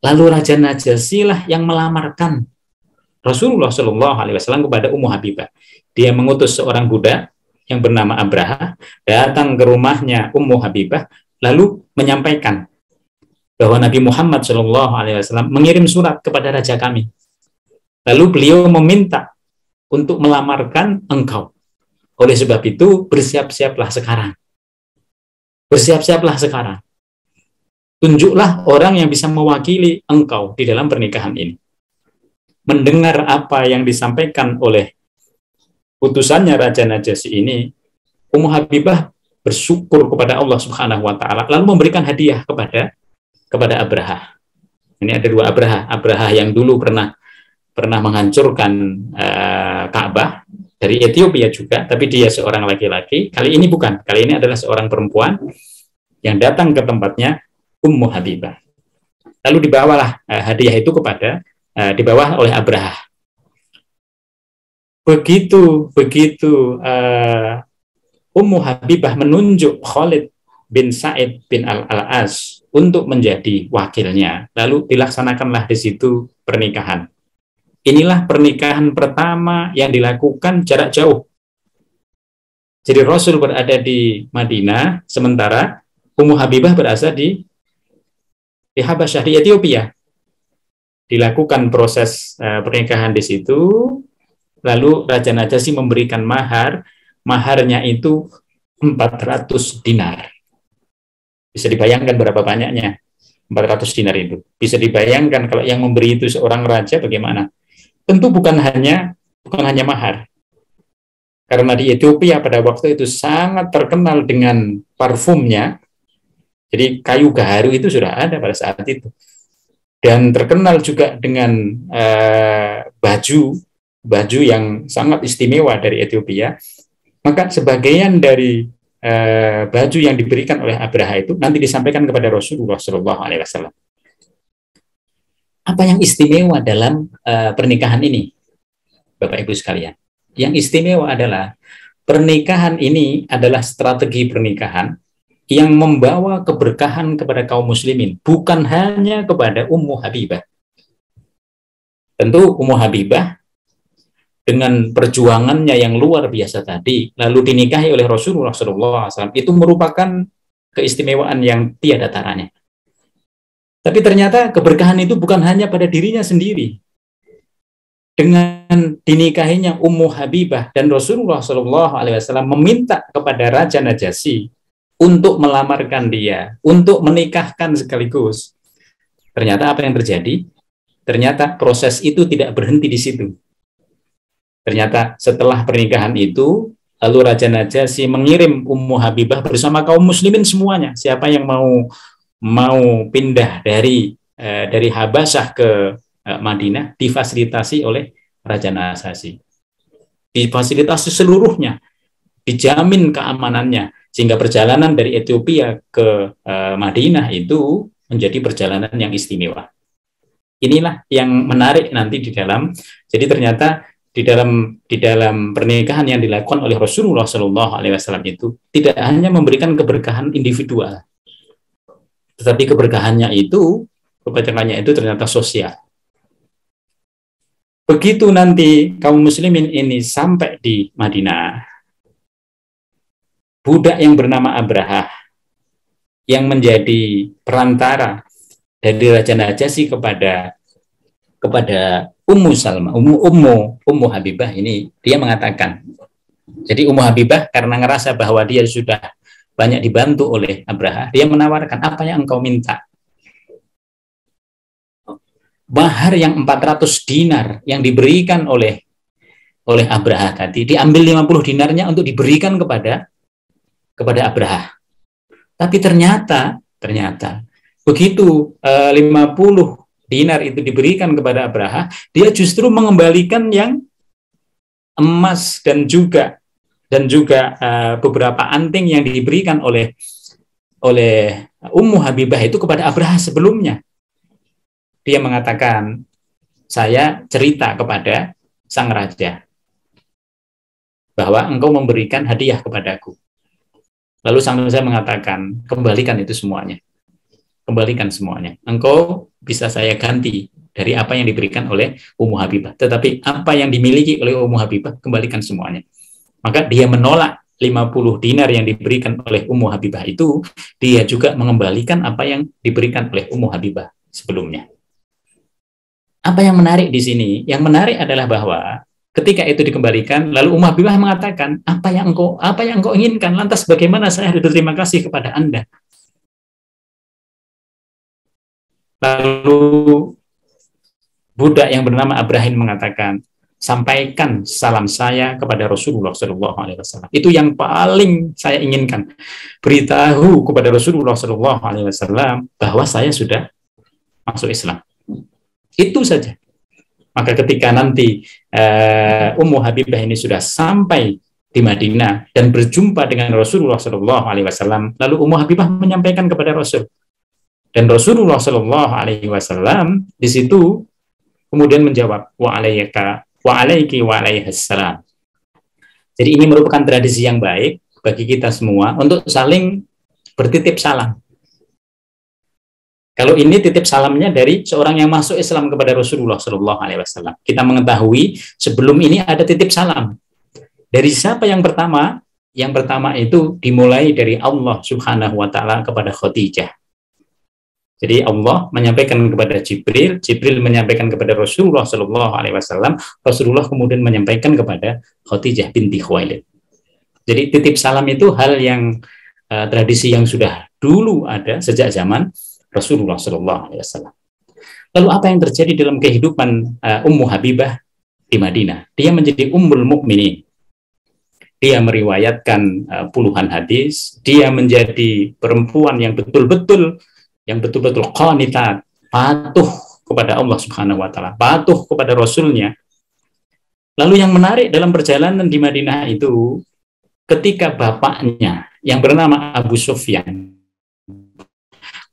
Lalu Raja Najasyi lah yang melamarkan Rasulullah SAW kepada Ummu Habibah. Dia mengutus seorang budak yang bernama Abraha datang ke rumahnya Ummu Habibah, lalu menyampaikan bahwa Nabi Muhammad SAW mengirim surat kepada raja kami. Lalu beliau meminta untuk melamarkan engkau. Oleh sebab itu, bersiap-siaplah sekarang. Bersiap-siaplah sekarang. Tunjuklah orang yang bisa mewakili engkau di dalam pernikahan ini. Mendengar apa yang disampaikan oleh utusannya Raja Najasyi ini, Ummu Habibah bersyukur kepada Allah Subhanahu wa taala lalu memberikan hadiah kepada Abraha. Ini ada dua Abraha. Abraha yang dulu pernah menghancurkan Ka'bah dari Ethiopia juga, tapi dia seorang laki-laki. Kali ini bukan. Kali ini adalah seorang perempuan yang datang ke tempatnya Ummu Habibah. Lalu dibawalah hadiah itu dibawa oleh Abraha. Begitu Ummu Habibah menunjuk Khalid bin Sa'id bin Al-As untuk menjadi wakilnya. Lalu dilaksanakanlah di situ pernikahan. Inilah pernikahan pertama yang dilakukan jarak jauh. Jadi Rasul berada di Madinah, sementara Ummu Habibah berada di Habasyah, di Ethiopia. Dilakukan proses pernikahan di situ, lalu Raja Najasyi memberikan maharnya itu 400 dinar. Bisa dibayangkan berapa banyaknya 400 dinar itu. Bisa dibayangkan kalau yang memberi itu seorang raja bagaimana. Tentu bukan hanya mahar. Karena di Ethiopia pada waktu itu sangat terkenal dengan parfumnya. Jadi kayu gaharu itu sudah ada pada saat itu. Dan terkenal juga dengan baju yang sangat istimewa dari Ethiopia. Maka sebagian dari baju yang diberikan oleh Abraha itu nanti disampaikan kepada Rasulullah SAW. Apa yang istimewa dalam pernikahan ini, Bapak Ibu sekalian? Yang istimewa adalah pernikahan ini adalah strategi pernikahan yang membawa keberkahan kepada kaum muslimin, bukan hanya kepada Ummu Habibah. Tentu Ummu Habibah dengan perjuangannya yang luar biasa tadi, lalu dinikahi oleh Rasulullah SAW, itu merupakan keistimewaan yang tiada taranya. Tapi ternyata keberkahan itu bukan hanya pada dirinya sendiri. Dengan dinikahinya Ummu Habibah dan Rasulullah SAW meminta kepada Raja Najasyi untuk melamarkan dia, untuk menikahkan sekaligus. Ternyata apa yang terjadi? Ternyata proses itu tidak berhenti di situ. Ternyata setelah pernikahan itu, lalu Raja Najasyi mengirim Ummu Habibah bersama kaum muslimin semuanya. Siapa yang mau pindah dari Habasyah ke Madinah difasilitasi oleh Raja Najasyi. Difasilitasi seluruhnya, dijamin keamanannya, sehingga perjalanan dari Ethiopia ke Madinah itu menjadi perjalanan yang istimewa. Inilah yang menarik nanti di dalam. Jadi ternyata di dalam pernikahan yang dilakukan oleh Rasulullah SAW itu tidak hanya memberikan keberkahan individual, tetapi keberkahannya itu ternyata sosial. Begitu nanti kaum muslimin ini sampai di Madinah, budak yang bernama Abraha yang menjadi perantara dari Raja Najasyi kepada Ummu Habibah ini, dia mengatakan, jadi Ummu Habibah karena ngerasa bahwa dia sudah banyak dibantu oleh Abraha, dia menawarkan, apa yang engkau minta? Mahar yang 400 dinar yang diberikan oleh Abraha tadi, diambil 50 dinarnya untuk diberikan kepada Abraha. Tapi ternyata begitu 50 dinar itu diberikan kepada Abraha, dia justru mengembalikan yang emas dan juga beberapa anting yang diberikan oleh Ummu Habibah itu kepada Abraha sebelumnya. Dia mengatakan, saya cerita kepada sang raja bahwa engkau memberikan hadiah kepadaku. Lalu sang raja mengatakan, kembalikan itu semuanya. Kembalikan semuanya. Engkau bisa saya ganti dari apa yang diberikan oleh Ummu Habibah. Tetapi apa yang dimiliki oleh Ummu Habibah, kembalikan semuanya. Maka dia menolak 50 dinar yang diberikan oleh Ummu Habibah itu, dia juga mengembalikan apa yang diberikan oleh Ummu Habibah sebelumnya. Apa yang menarik di sini? Yang menarik adalah bahwa ketika itu dikembalikan, lalu Ummu Habibah mengatakan, apa yang engkau inginkan? Lantas bagaimana saya harus berterima kasih kepada Anda? Lalu budak yang bernama Abrahim mengatakan, sampaikan salam saya kepada Rasulullah SAW. Itu yang paling saya inginkan. Beritahu kepada Rasulullah SAW bahwa saya sudah masuk Islam. Itu saja. Maka ketika nanti Ummu Habibah ini sudah sampai di Madinah dan berjumpa dengan Rasulullah SAW, lalu Ummu Habibah menyampaikan kepada Rasul. Dan Rasulullah SAW di situ kemudian menjawab, wa alaiki wa alaihassalam. Jadi ini merupakan tradisi yang baik bagi kita semua untuk saling bertitip salam. Kalau ini titip salamnya dari seorang yang masuk Islam kepada Rasulullah SAW. Kita mengetahui sebelum ini ada titip salam. Dari siapa yang pertama? Yang pertama itu dimulai dari Allah Subhanahu wa Ta'ala kepada Khadijah. Jadi Allah menyampaikan kepada Jibril, Jibril menyampaikan kepada Rasulullah SAW, Rasulullah kemudian menyampaikan kepada Khadijah binti Khuwailid. Jadi titip salam itu hal yang tradisi yang sudah dulu ada sejak zaman Rasulullah SAW. Lalu apa yang terjadi dalam kehidupan Ummu Habibah di Madinah? Dia menjadi Ummul Mukminin. Dia meriwayatkan puluhan hadis. Dia menjadi perempuan yang betul-betul qanitat, patuh kepada Allah Subhanahu wa Ta'ala, patuh kepada Rasulnya. Lalu yang menarik dalam perjalanan di Madinah itu, ketika bapaknya yang bernama Abu Sufyan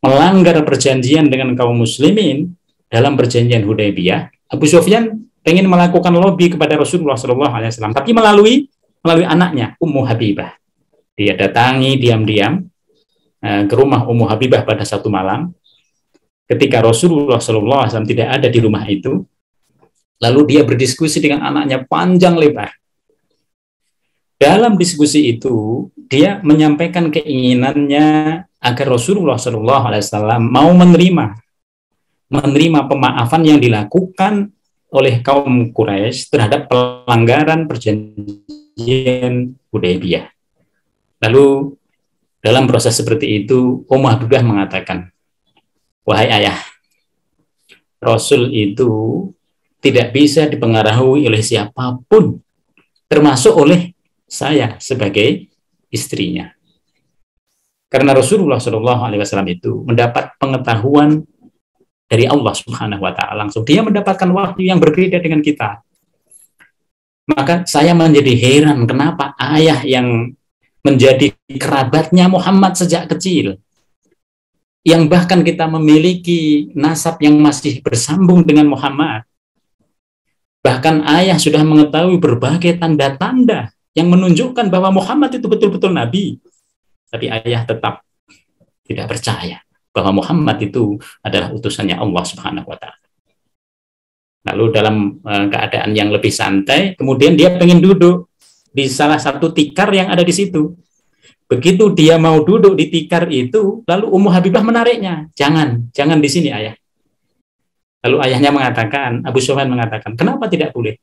melanggar perjanjian dengan kaum muslimin dalam perjanjian Hudaybiyah, Abu Sufyan ingin melakukan lobby kepada Rasulullah SAW, tapi melalui anaknya Ummu Habibah. Dia datangi diam-diam ke rumah Ummu Habibah pada satu malam, ketika Rasulullah SAW tidak ada di rumah itu, lalu dia berdiskusi dengan anaknya panjang lebar. Dalam diskusi itu, dia menyampaikan keinginannya agar Rasulullah SAW mau menerima pemaafan yang dilakukan oleh kaum Quraisy terhadap pelanggaran perjanjian Hudaybiyah. Lalu dalam proses seperti itu, Ummu Habibah mengatakan, wahai ayah, Rasul itu tidak bisa dipengaruhi oleh siapapun, termasuk oleh saya sebagai istrinya. Karena Rasulullah SAW itu mendapat pengetahuan dari Allah Subhanahu wa Ta'ala langsung. Dia mendapatkan wahyu yang berbeda dengan kita. Maka saya menjadi heran kenapa ayah yang menjadi kerabatnya Muhammad sejak kecil, yang bahkan kita memiliki nasab yang masih bersambung dengan Muhammad, bahkan ayah sudah mengetahui berbagai tanda-tanda yang menunjukkan bahwa Muhammad itu betul-betul Nabi, tapi ayah tetap tidak percaya bahwa Muhammad itu adalah utusannya Allah Subhanahu wa Ta'ala. Lalu dalam keadaan yang lebih santai, kemudian dia pengen duduk di salah satu tikar yang ada di situ. Begitu dia mau duduk di tikar itu, lalu Ummu Habibah menariknya. Jangan di sini ayah. Lalu ayahnya mengatakan, Abu Sufyan mengatakan, kenapa tidak boleh?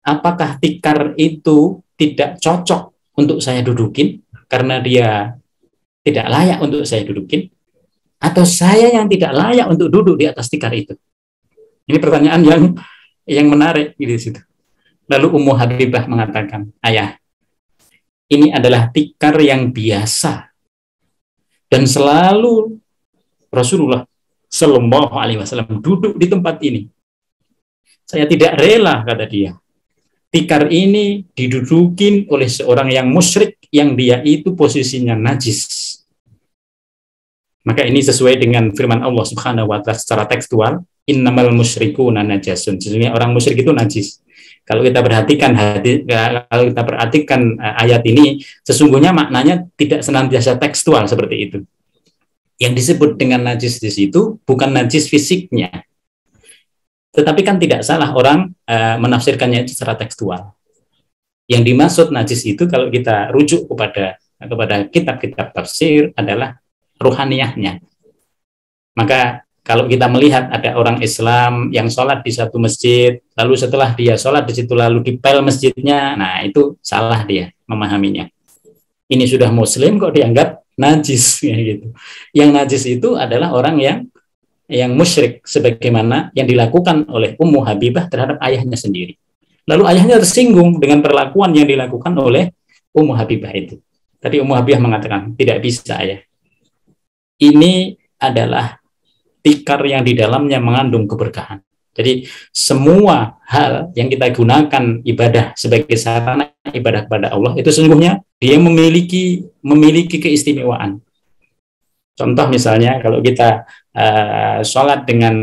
Apakah tikar itu tidak cocok untuk saya dudukin karena dia tidak layak untuk saya dudukin? Atau saya yang tidak layak untuk duduk di atas tikar itu? Ini pertanyaan yang menarik di situ. Lalu Ummu Habibah mengatakan, ayah, ini adalah tikar yang biasa dan selalu Rasulullah Shallallahu Alaihi Wasallam duduk di tempat ini. Saya tidak rela, kata dia, tikar ini didudukin oleh seorang yang musyrik yang dia itu posisinya najis. Maka ini sesuai dengan firman Allah Subhanahu wa Ta'ala secara tekstual, innamal musyrikuna najasun. Sesungguhnya orang musyrik itu najis. Kalau kita perhatikan ayat ini, sesungguhnya maknanya tidak senantiasa tekstual seperti itu. Yang disebut dengan najis di situ bukan najis fisiknya, tetapi kan tidak salah orang menafsirkannya secara tekstual. Yang dimaksud najis itu kalau kita rujuk kepada kitab-kitab tafsir adalah ruhaniyahnya. Maka kalau kita melihat ada orang Islam yang sholat di satu masjid, lalu setelah dia sholat di situ lalu dipel masjidnya, nah itu salah dia memahaminya. Ini sudah Muslim kok dianggap najis, ya gitu. Yang najis itu adalah orang yang musyrik, sebagaimana yang dilakukan oleh Ummu Habibah terhadap ayahnya sendiri. Lalu ayahnya tersinggung dengan perlakuan yang dilakukan oleh Ummu Habibah itu. Tapi Ummu Habibah mengatakan, tidak bisa ayah. Ini adalah tikar yang di dalamnya mengandung keberkahan. Jadi semua hal yang kita gunakan ibadah sebagai sarana ibadah kepada Allah itu sesungguhnya dia memiliki keistimewaan. Contoh misalnya kalau kita sholat dengan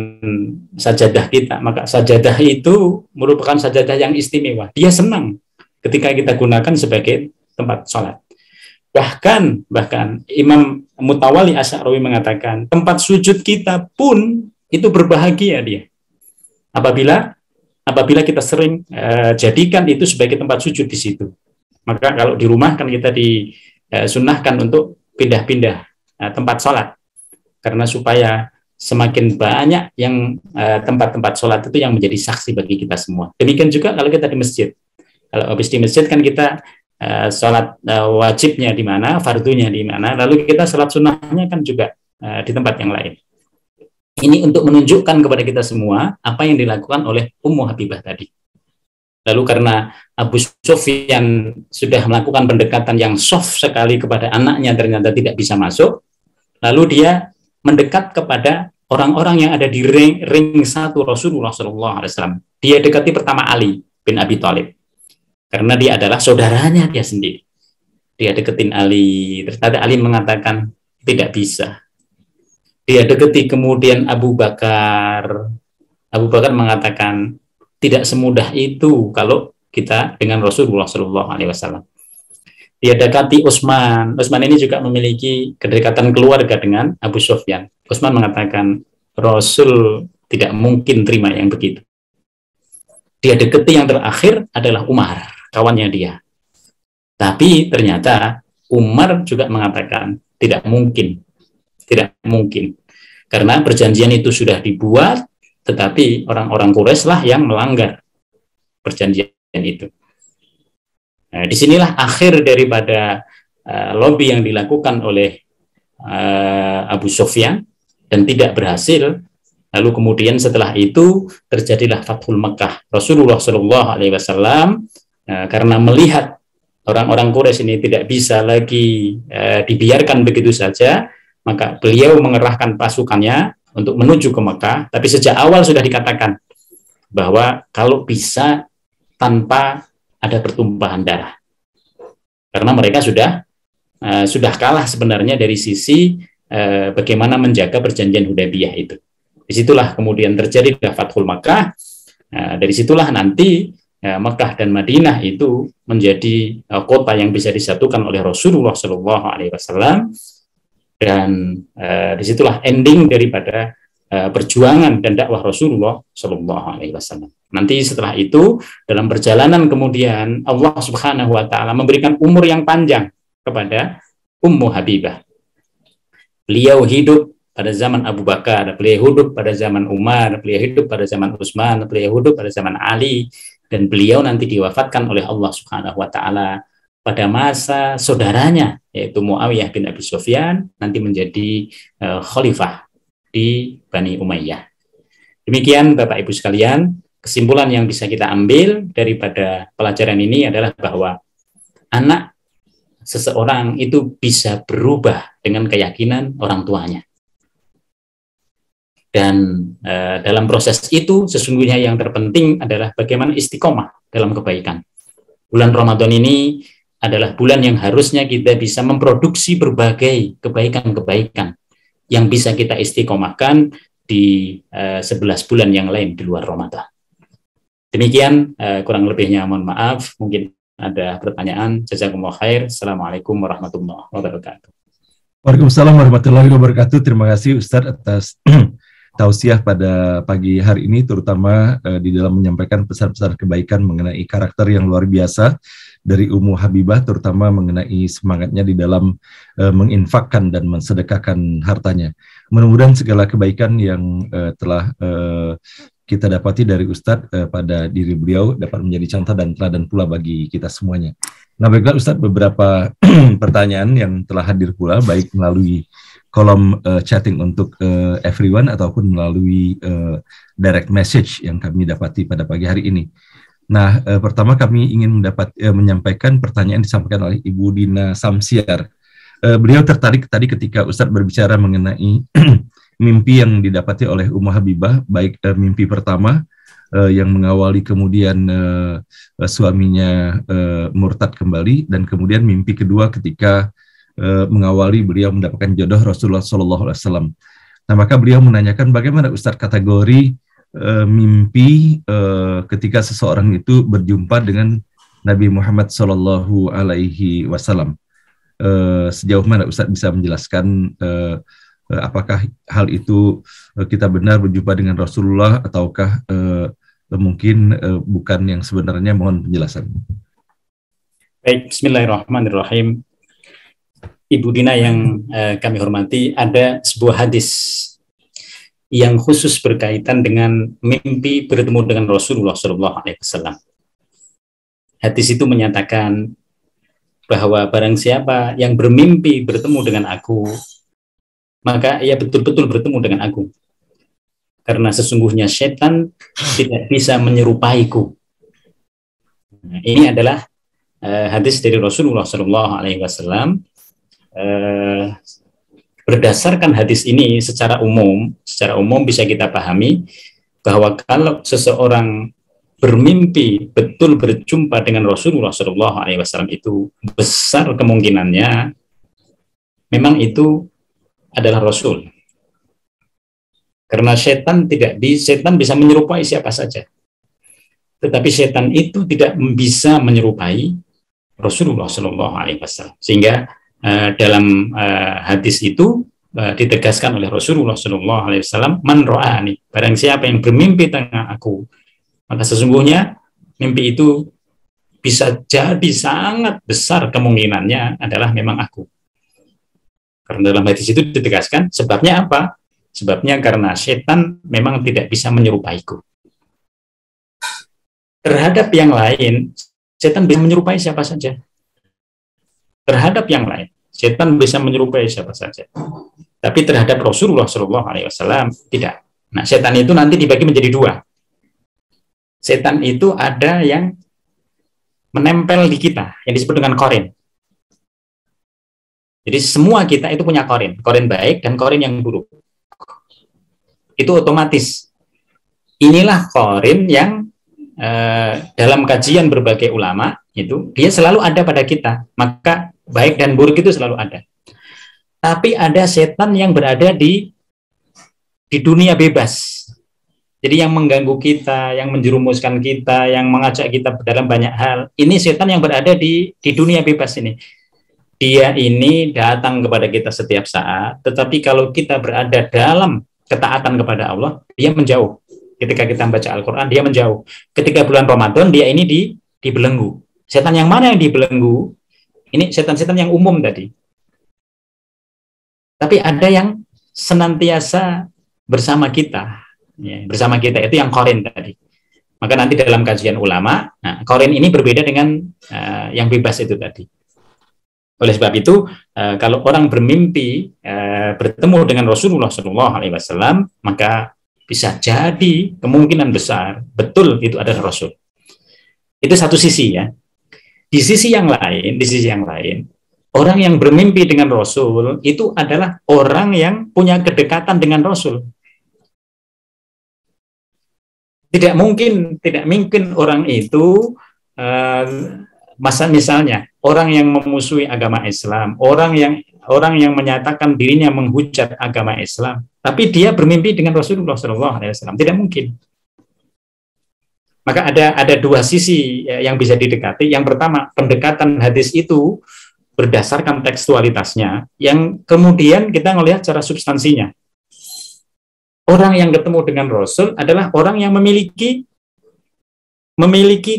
sajadah kita, maka sajadah itu merupakan sajadah yang istimewa. Dia senang ketika kita gunakan sebagai tempat sholat. Bahkan Imam Mutawalli Asy'ari mengatakan tempat sujud kita pun itu berbahagia dia. Apabila kita sering jadikan itu sebagai tempat sujud di situ. Maka kalau di rumah kan kita disunnahkan untuk pindah-pindah tempat sholat. Karena supaya semakin banyak yang tempat-tempat sholat itu yang menjadi saksi bagi kita semua. Demikian juga kalau kita di masjid. Kalau habis di masjid kan kita sholat wajibnya di mana, fardunya di mana, lalu kita sholat sunnahnya kan juga di tempat yang lain. Ini untuk menunjukkan kepada kita semua apa yang dilakukan oleh Ummu Habibah tadi. Lalu karena Abu Sufyan sudah melakukan pendekatan yang soft sekali kepada anaknya, ternyata tidak bisa masuk, lalu dia mendekat kepada orang-orang yang ada di ring satu Rasulullah SAW. Dia dekati pertama Ali bin Abi Thalib. Karena dia adalah saudaranya dia sendiri. Dia deketin Ali. Ternyata Ali mengatakan tidak bisa. Dia deketi kemudian Abu Bakar. Abu Bakar mengatakan tidak semudah itu kalau kita dengan Rasulullah SAW. Dia dekati Utsman. Utsman ini juga memiliki kedekatan keluarga dengan Abu Sufyan. Utsman mengatakan Rasul tidak mungkin terima yang begitu. Dia deketi yang terakhir adalah Umar, kawannya dia. Tapi ternyata Umar juga mengatakan tidak mungkin. Karena perjanjian itu sudah dibuat, tetapi orang-orang Quraisy lah yang melanggar perjanjian itu. Nah, disinilah akhir daripada lobby yang dilakukan oleh Abu Sufyan dan tidak berhasil. Lalu kemudian setelah itu terjadilah Fathul Makkah. Rasulullah SAW karena melihat orang-orang Quraisy ini tidak bisa lagi dibiarkan begitu saja, maka beliau mengerahkan pasukannya untuk menuju ke Mekah. Tapi sejak awal sudah dikatakan bahwa kalau bisa tanpa ada pertumpahan darah, karena mereka sudah kalah sebenarnya dari sisi bagaimana menjaga perjanjian Hudaybiyah itu. Disitulah kemudian terjadi Fathul Makkah. Dari situlah nanti Mekah dan Madinah itu menjadi kota yang bisa disatukan oleh Rasulullah SAW. Dan disitulah ending daripada perjuangan dan dakwah Rasulullah SAW. Nanti setelah itu dalam perjalanan kemudian Allah Subhanahu Wa Taala memberikan umur yang panjang kepada Ummu Habibah. Beliau hidup pada zaman Abu Bakar, beliau hidup pada zaman Umar, beliau hidup pada zaman Utsman, beliau hidup pada zaman Ali, dan beliau nanti diwafatkan oleh Allah Subhanahu Wa Taala pada masa saudaranya yaitu Muawiyah bin Abi Sufyan nanti menjadi khalifah di Bani Umayyah. Demikian Bapak Ibu sekalian, kesimpulan yang bisa kita ambil daripada pelajaran ini adalah bahwa anak seseorang itu bisa berubah dengan keyakinan orang tuanya. Dan dalam proses itu sesungguhnya yang terpenting adalah bagaimana istiqomah dalam kebaikan. Bulan Ramadan ini adalah bulan yang harusnya kita bisa memproduksi berbagai kebaikan-kebaikan yang bisa kita istiqomahkan di 11 bulan yang lain di luar Ramadan. Demikian kurang lebihnya mohon maaf. Mungkin ada pertanyaan. Jazakumullah khair. Assalamualaikum warahmatullahi wabarakatuh. Waalaikumsalam warahmatullahi wabarakatuh. Terima kasih Ustadz atas tausiah pada pagi hari ini, terutama di dalam menyampaikan pesan-pesan kebaikan mengenai karakter yang luar biasa dari Ummu Habibah, terutama mengenai semangatnya di dalam menginfakkan dan mensedekahkan hartanya. Mudah-mudahan segala kebaikan yang telah kita dapati dari Ustadz pada diri beliau dapat menjadi contoh dan teladan pula bagi kita semuanya. Nah baiklah Ustadz, beberapa pertanyaan yang telah hadir pula, baik melalui kolom chatting untuk everyone ataupun melalui direct message yang kami dapati pada pagi hari ini. Nah, pertama kami ingin menyampaikan pertanyaan disampaikan oleh Ibu Dina Samsiar. Beliau tertarik tadi ketika Ustadz berbicara mengenai mimpi yang didapati oleh Ummu Habibah, baik mimpi pertama yang mengawali kemudian suaminya murtad kembali, dan kemudian mimpi kedua ketika mengawali beliau mendapatkan jodoh Rasulullah SAW. Nah, maka beliau menanyakan bagaimana Ustadz kategori mimpi ketika seseorang itu berjumpa dengan Nabi Muhammad Sallallahu Alaihi Wasallam. Sejauh mana Ustadz bisa menjelaskan apakah hal itu kita benar berjumpa dengan Rasulullah ataukah mungkin bukan yang sebenarnya? Mohon penjelasan. Baik, Bismillahirrahmanirrahim. Ibu Dina yang kami hormati, ada sebuah hadis yang khusus berkaitan dengan mimpi bertemu dengan Rasulullah SAW. Hadis itu menyatakan bahwa barang siapa yang bermimpi bertemu dengan aku, maka ia betul-betul bertemu dengan aku. Karena sesungguhnya setan tidak bisa menyerupaiku. Nah, ini adalah hadis dari Rasulullah SAW. Berdasarkan hadis ini secara umum bisa kita pahami bahwa kalau seseorang bermimpi betul berjumpa dengan Rasulullah SAW, itu besar kemungkinannya memang itu adalah Rasul. Karena setan bisa menyerupai siapa saja, tetapi setan itu tidak bisa menyerupai Rasulullah SAW. Sehingga dalam hadis itu ditegaskan oleh Rasulullah SAW, man ra'ani, barang siapa yang bermimpi tentang aku, maka sesungguhnya mimpi itu bisa jadi sangat besar kemungkinannya adalah memang aku. Karena dalam hadis itu ditegaskan, sebabnya apa? Sebabnya karena setan memang tidak bisa menyerupaiku. Terhadap yang lain, setan bisa menyerupai siapa saja. Terhadap yang lain, setan bisa menyerupai siapa saja. Tapi terhadap Rasulullah SAW tidak. Nah, setan itu nanti dibagi menjadi dua. Setan itu ada yang menempel di kita, yang disebut dengan korin. Jadi semua kita itu punya korin baik dan korin yang buruk. Itu otomatis. Inilah korin yang dalam kajian berbagai ulama itu dia selalu ada pada kita. Maka baik dan buruk itu selalu ada. Tapi ada setan yang berada di dunia bebas. Jadi yang mengganggu kita, yang menjerumuskan kita, yang mengajak kita dalam banyak hal. Ini setan yang berada di dunia bebas ini. Dia ini datang kepada kita setiap saat, tetapi kalau kita berada dalam ketaatan kepada Allah, dia menjauh. Ketika kita membaca Al-Quran, dia menjauh. Ketika bulan Ramadan, dia ini dibelenggu. Setan yang mana yang dibelenggu? Ini setan-setan yang umum tadi. Tapi ada yang senantiasa bersama kita. Ya, bersama kita itu yang korin tadi. Maka nanti dalam kajian ulama, nah, korin ini berbeda dengan yang bebas itu tadi. Oleh sebab itu, kalau orang bermimpi bertemu dengan Rasulullah SAW, maka bisa jadi kemungkinan besar betul itu adalah Rasul. Itu satu sisi ya. Di sisi yang lain, orang yang bermimpi dengan Rasul itu adalah orang yang punya kedekatan dengan Rasul. Tidak mungkin orang itu misalnya orang yang memusuhi agama Islam, orang yang menyatakan dirinya menghujat agama Islam, tapi dia bermimpi dengan Rasulullah SAW, tidak mungkin. Maka ada dua sisi yang bisa didekati. Yang pertama, pendekatan hadis itu berdasarkan tekstualitasnya, yang kemudian kita melihat secara substansinya. Orang yang ketemu dengan Rasul adalah orang yang memiliki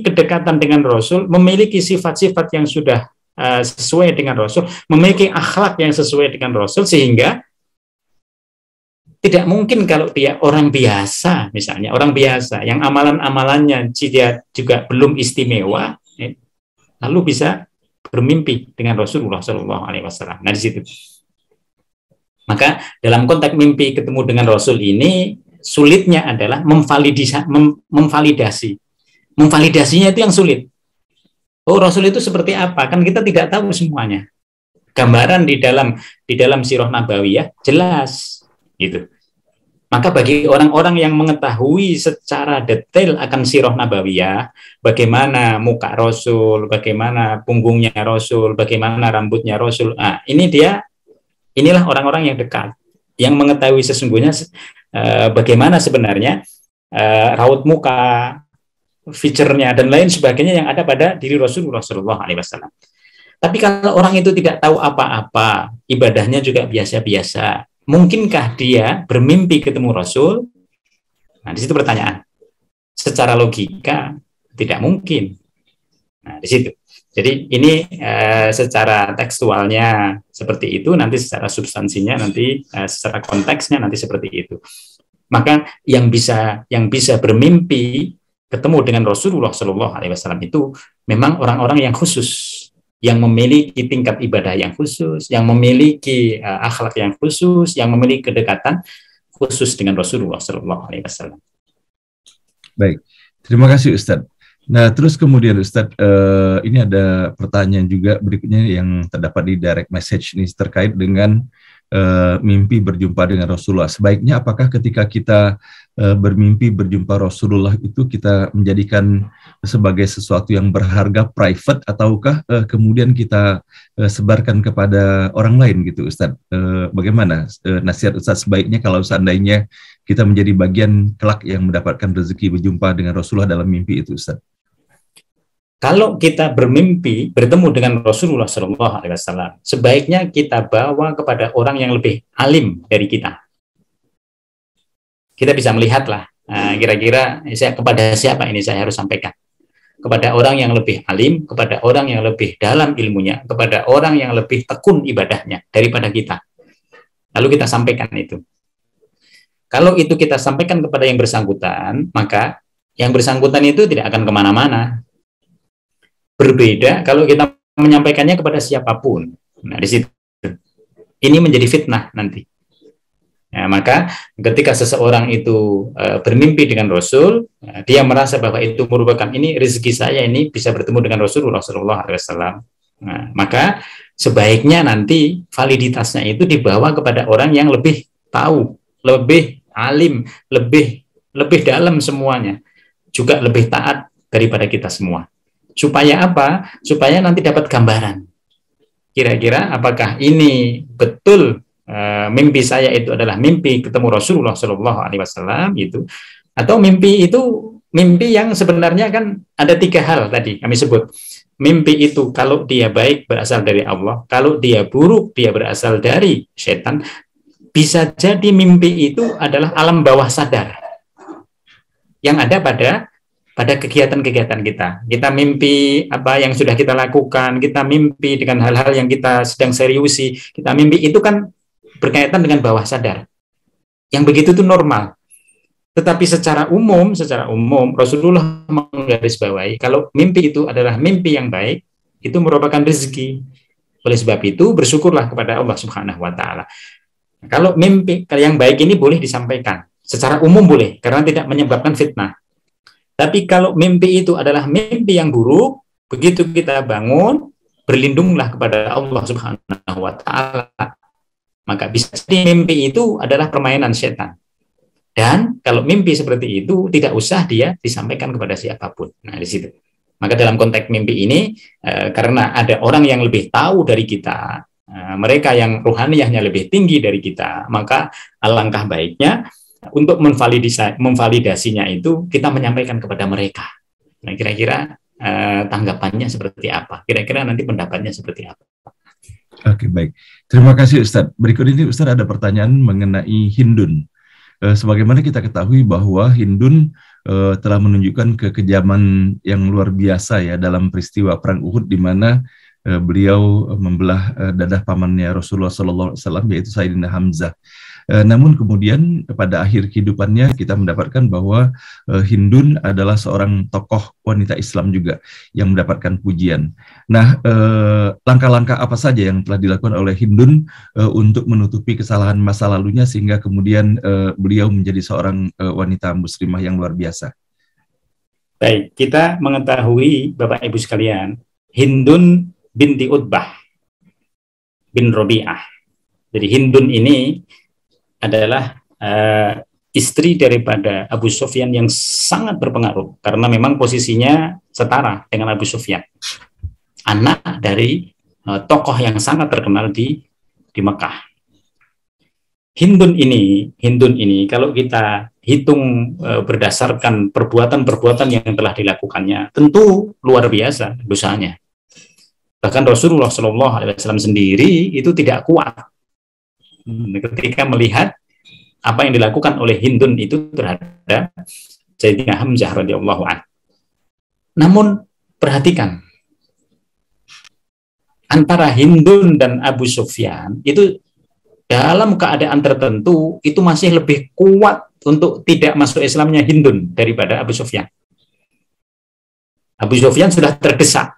kedekatan dengan Rasul, memiliki sifat-sifat yang sudah sesuai dengan Rasul, memiliki akhlak yang sesuai dengan Rasul, sehingga tidak mungkin kalau dia orang biasa, misalnya orang biasa yang amalan-amalannya dia juga belum istimewa, lalu bisa bermimpi dengan Rasulullah SAW. Nah, di situ. Maka dalam konteks mimpi ketemu dengan Rasul ini, sulitnya adalah memvalidasi memvalidasinya itu yang sulit. Oh, Rasul itu seperti apa? Kan kita tidak tahu semuanya. Gambaran di dalam sirah nabawiyah jelas gitu. Maka bagi orang-orang yang mengetahui secara detail akan sirah nabawiyah, bagaimana muka Rasul, bagaimana punggungnya Rasul, bagaimana rambutnya Rasul. Inilah orang-orang yang dekat, yang mengetahui sesungguhnya bagaimana sebenarnya raut muka, fiturnya dan lain sebagainya yang ada pada diri Rasulullah SAW. Tapi kalau orang itu tidak tahu apa-apa, ibadahnya juga biasa-biasa, mungkinkah dia bermimpi ketemu Rasul? Nah, di situ pertanyaan. Secara logika tidak mungkin. Nah, di situ. Jadi ini secara tekstualnya seperti itu, nanti secara substansinya nanti secara konteksnya nanti seperti itu. Maka yang bisa bermimpi ketemu dengan Rasulullah SAW itu memang orang-orang yang khusus, yang memiliki tingkat ibadah yang khusus, yang memiliki akhlak yang khusus, yang memiliki kedekatan khusus dengan Rasulullah SAW. Baik, terima kasih Ustadz. Nah, terus kemudian Ustadz, ini ada pertanyaan juga berikutnya yang terdapat di direct message ini terkait dengan mimpi berjumpa dengan Rasulullah. Sebaiknya apakah ketika kita bermimpi berjumpa Rasulullah itu kita menjadikan sebagai sesuatu yang berharga private, ataukah kemudian kita sebarkan kepada orang lain gitu Ustadz? Bagaimana nasihat Ustadz sebaiknya kalau seandainya kita menjadi bagian kelak yang mendapatkan rezeki berjumpa dengan Rasulullah dalam mimpi itu Ustadz? Kalau kita bermimpi bertemu dengan Rasulullah SAW, sebaiknya kita bawa kepada orang yang lebih alim dari kita. Kita bisa melihatlah, kira-kira kepada siapa ini saya harus sampaikan. Kepada orang yang lebih alim, kepada orang yang lebih dalam ilmunya, kepada orang yang lebih tekun ibadahnya daripada kita. Lalu kita sampaikan itu. Kalau itu kita sampaikan kepada yang bersangkutan, maka yang bersangkutan itu tidak akan kemana-mana. Berbeda kalau kita menyampaikannya kepada siapapun. Nah, di situ ini menjadi fitnah nanti. Ya, maka ketika seseorang itu bermimpi dengan Rasul, dia merasa bahwa itu merupakan ini rezeki saya, ini bisa bertemu dengan Rasulullah SAW. Nah, maka sebaiknya nanti validitasnya itu dibawa kepada orang yang lebih tahu, lebih alim, lebih dalam semuanya, juga lebih taat daripada kita semua. Supaya apa? Supaya nanti dapat gambaran. Kira-kira apakah ini betul mimpi saya itu adalah mimpi ketemu Rasulullah SAW gitu, atau mimpi itu mimpi yang sebenarnya kan ada 3 hal tadi kami sebut. Mimpi itu kalau dia baik berasal dari Allah, kalau dia buruk dia berasal dari setan. Bisa jadi mimpi itu adalah alam bawah sadar yang ada pada kegiatan-kegiatan kita. Kita mimpi apa yang sudah kita lakukan, kita mimpi dengan hal-hal yang kita sedang seriusi, kita mimpi itu kan berkaitan dengan bawah sadar. Yang begitu itu normal. Tetapi secara umum Rasulullah menggarisbawahi kalau mimpi itu adalah mimpi yang baik, itu merupakan rezeki. Oleh sebab itu bersyukurlah kepada Allah Subhanahu wa taala. Kalau mimpi yang baik ini boleh disampaikan, secara umum boleh karena tidak menyebabkan fitnah. Tapi kalau mimpi itu adalah mimpi yang buruk, begitu kita bangun, berlindunglah kepada Allah Subhanahu wa taala. Maka bisa jadi mimpi itu adalah permainan setan. Dan kalau mimpi seperti itu tidak usah dia disampaikan kepada siapapun. Nah, di situ. Maka dalam konteks mimpi ini karena ada orang yang lebih tahu dari kita, mereka yang ruhaniyahnya lebih tinggi dari kita, maka alangkah baiknya untuk memvalidasinya itu kita menyampaikan kepada mereka. Nah, kira-kira tanggapannya seperti apa? Kira-kira nanti pendapatnya seperti apa? Oke, baik. Terima kasih Ustadz. Berikut ini Ustadz ada pertanyaan mengenai Hindun. Sebagaimana kita ketahui bahwa Hindun telah menunjukkan kekejaman yang luar biasa ya dalam peristiwa Perang Uhud, di mana beliau membelah dadah pamannya Rasulullah SAW, yaitu Sayyidina Hamzah. Namun kemudian pada akhir kehidupannya kita mendapatkan bahwa Hindun adalah seorang tokoh wanita Islam juga yang mendapatkan pujian. Nah, langkah-langkah apa saja yang telah dilakukan oleh Hindun untuk menutupi kesalahan masa lalunya sehingga kemudian beliau menjadi seorang wanita muslimah yang luar biasa? Baik, kita mengetahui Bapak Ibu sekalian, Hindun binti Utbah bin Robi'ah. Jadi Hindun ini adalah istri daripada Abu Sufyan yang sangat berpengaruh karena memang posisinya setara dengan Abu Sufyan. Anak dari tokoh yang sangat terkenal di Mekah. Hindun ini kalau kita hitung berdasarkan perbuatan-perbuatan yang telah dilakukannya, tentu luar biasa dosanya. Bahkan Rasulullah SAW sendiri itu tidak kuat ketika melihat apa yang dilakukan oleh Hindun itu terhadap Sayyidina Hamzah radhiyallahu anhu. Namun perhatikan, antara Hindun dan Abu Sufyan itu dalam keadaan tertentu itu masih lebih kuat untuk tidak masuk Islamnya Hindun daripada Abu Sufyan. Abu Sufyan sudah terdesak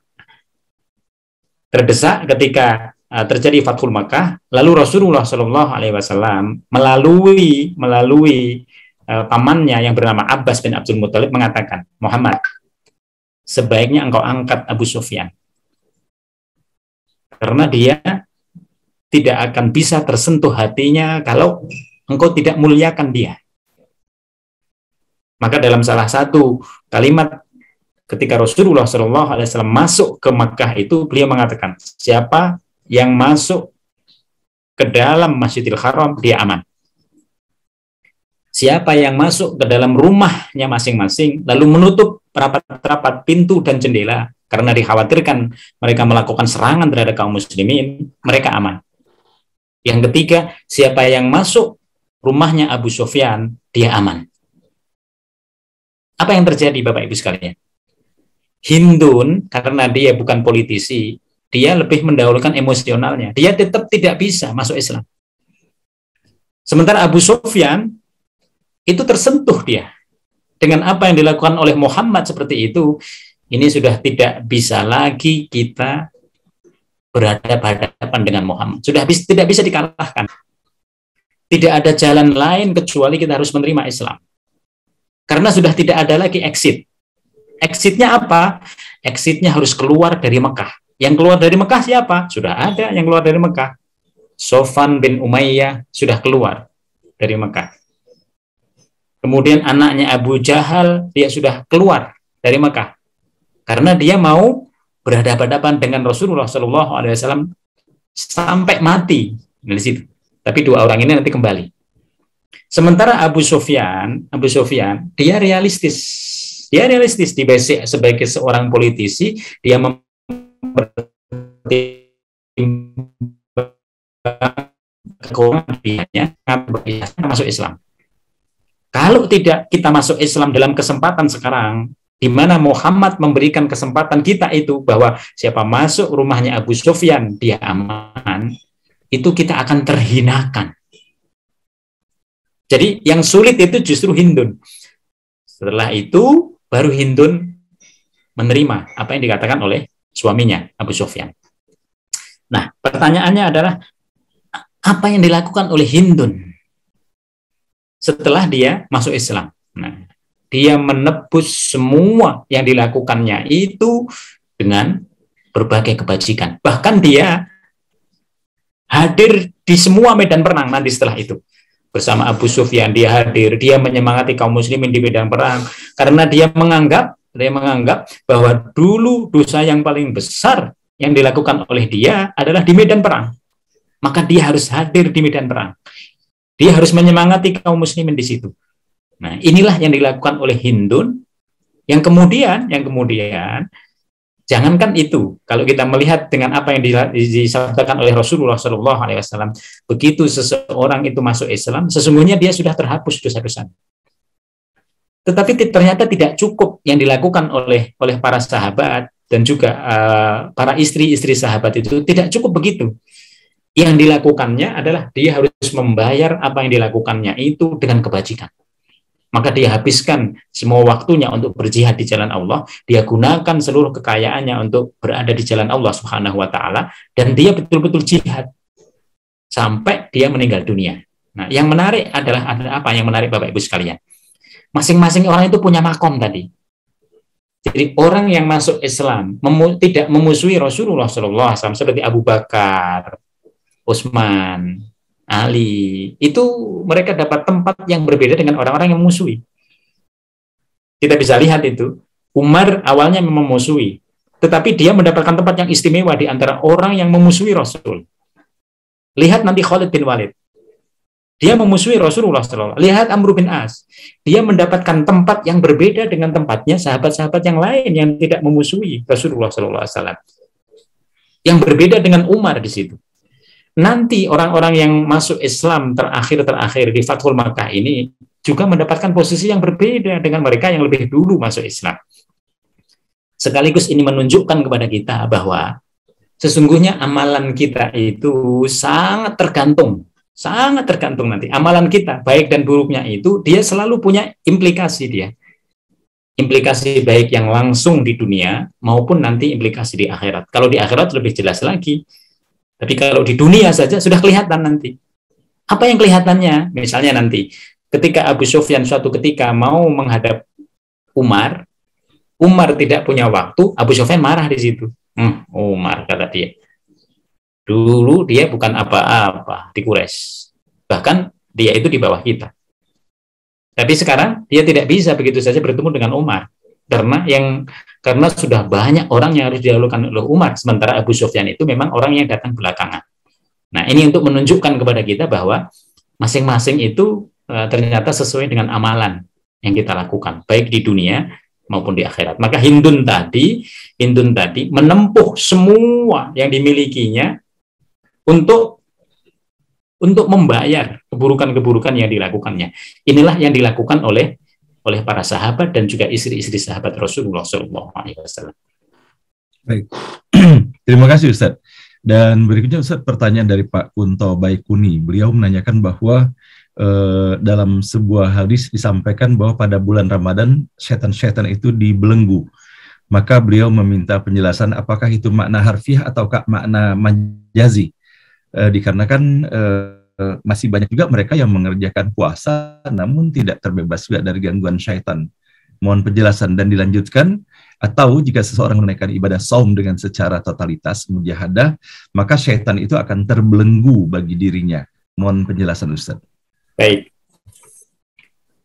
ketika terjadi Fathul Makkah, lalu Rasulullah SAW melalui pamannya yang bernama Abbas bin Abdul Muthalib mengatakan, Muhammad, sebaiknya engkau angkat Abu Sufyan karena dia tidak akan bisa tersentuh hatinya kalau engkau tidak muliakan dia. Maka dalam salah satu kalimat ketika Rasulullah SAW masuk ke Makkah itu, beliau mengatakan, siapa yang masuk ke dalam Masjidil Haram, dia aman. Siapa yang masuk ke dalam rumahnya masing-masing, lalu menutup rapat-rapat pintu dan jendela, karena dikhawatirkan mereka melakukan serangan terhadap kaum muslimin, mereka aman. Yang ketiga, siapa yang masuk rumahnya Abu Sufyan, dia aman. Apa yang terjadi Bapak Ibu sekalian? Hindun, karena dia bukan politisi, dia lebih mendahulukan emosionalnya. Dia tetap tidak bisa masuk Islam. Sementara Abu Sufyan, itu tersentuh dia. Dengan apa yang dilakukan oleh Muhammad seperti itu, ini sudah tidak bisa lagi kita berhadapan dengan Muhammad. Sudah tidak bisa dikalahkan. Tidak ada jalan lain kecuali kita harus menerima Islam. Karena sudah tidak ada lagi exit. Exitnya apa? Exitnya harus keluar dari Mekah. Yang keluar dari Mekah siapa? Sudah ada yang keluar dari Mekah. Sofwan bin Umayyah sudah keluar dari Mekah. Kemudian anaknya Abu Jahal, dia sudah keluar dari Mekah. Karena dia mau berhadapan-hadapan dengan Rasulullah SAW sampai mati dari situ. Tapi dua orang ini nanti kembali. Sementara Abu Sufyan, dia realistis. Dia realistis di basic sebagai seorang politisi, dia masuk Islam. Kalau tidak kita masuk Islam dalam kesempatan sekarang, di mana Muhammad memberikan kesempatan kita itu bahwa siapa masuk rumahnya Abu Sufyan dia aman, itu kita akan terhinakan. Jadi yang sulit itu justru Hindun. Setelah itu baru Hindun menerima apa yang dikatakan oleh suaminya Abu Sufyan. Nah, pertanyaannya adalah apa yang dilakukan oleh Hindun setelah dia masuk Islam? Nah, dia menebus semua yang dilakukannya itu dengan berbagai kebajikan. Bahkan dia hadir di semua medan perang nanti setelah itu. Bersama Abu Sufyan dia hadir, dia menyemangati kaum muslimin di medan perang karena dia menganggap bahwa dulu dosa yang paling besar yang dilakukan oleh dia adalah di medan perang. Maka dia harus hadir di medan perang. Dia harus menyemangati kaum muslimin di situ. Nah, inilah yang dilakukan oleh Hindun yang kemudian jangankan itu, kalau kita melihat dengan apa yang disabdakan oleh Rasulullah SAW, begitu seseorang itu masuk Islam, sesungguhnya dia sudah terhapus dosa-dosa. Tetapi ternyata tidak cukup yang dilakukan oleh para sahabat dan juga para istri-istri sahabat itu tidak cukup begitu. Yang dilakukannya adalah dia harus membayar apa yang dilakukannya itu dengan kebajikan. Maka dia habiskan semua waktunya untuk berjihad di jalan Allah, dia gunakan seluruh kekayaannya untuk berada di jalan Allah Subhanahu wa taala, dan dia betul-betul jihad sampai dia meninggal dunia. Nah, yang menarik adalah apa yang menarik Bapak Ibu sekalian? Masing-masing orang itu punya makom tadi. Jadi orang yang masuk Islam tidak memusuhi Rasulullah SAW seperti Abu Bakar, Utsman, Ali, itu mereka dapat tempat yang berbeda dengan orang-orang yang memusuhi. Kita bisa lihat itu, Umar awalnya memang memusuhi, tetapi dia mendapatkan tempat yang istimewa di antara orang yang memusuhi Rasul. Lihat nanti Khalid bin Walid, dia memusuhi Rasulullah SAW. Lihat Amr bin As, dia mendapatkan tempat yang berbeda dengan tempatnya sahabat-sahabat yang lain yang tidak memusuhi Rasulullah SAW. Yang berbeda dengan Umar di situ. Nanti orang-orang yang masuk Islam terakhir di Fathul Makkah ini juga mendapatkan posisi yang berbeda dengan mereka yang lebih dulu masuk Islam. Sekaligus ini menunjukkan kepada kita bahwa sesungguhnya amalan kita itu sangat tergantung nanti. Amalan kita, baik dan buruknya itu, dia selalu punya implikasi dia. Implikasi baik yang langsung di dunia, maupun nanti implikasi di akhirat. Kalau di akhirat lebih jelas lagi. Tapi kalau di dunia saja sudah kelihatan nanti. Apa yang kelihatannya? Misalnya nanti, ketika Abu Sufyan suatu ketika mau menghadap Umar tidak punya waktu, Abu Sufyan marah di situ. Umar, kata dia. Dulu dia bukan apa-apa di Quraisy. Bahkan dia itu di bawah kita. Tapi sekarang dia tidak bisa begitu saja bertemu dengan Umar. Karena sudah banyak orang yang harus didahulukan oleh Umar. Sementara Abu Sufyan itu memang orang yang datang belakangan. Nah, ini untuk menunjukkan kepada kita bahwa masing-masing itu ternyata sesuai dengan amalan yang kita lakukan. Baik di dunia maupun di akhirat. Maka Hindun tadi menempuh semua yang dimilikinya untuk membayar keburukan-keburukan yang dilakukannya. Inilah yang dilakukan oleh para sahabat dan juga istri-istri sahabat Rasulullah SAW. Baik, terima kasih Ustaz. Dan berikutnya Ustaz, pertanyaan dari Pak Kunto Baikuni. Beliau menanyakan bahwa dalam sebuah hadis disampaikan bahwa pada bulan Ramadan setan-setan itu dibelenggu. Maka beliau meminta penjelasan apakah itu makna harfiah ataukah makna majazi. Dikarenakan masih banyak juga mereka yang mengerjakan puasa namun tidak terbebas juga dari gangguan syaitan. Mohon penjelasan. Dan dilanjutkan, atau jika seseorang menunaikan ibadah saum dengan secara totalitas mujahadah, maka syaitan itu akan terbelenggu bagi dirinya. Mohon penjelasan Ustaz. Baik.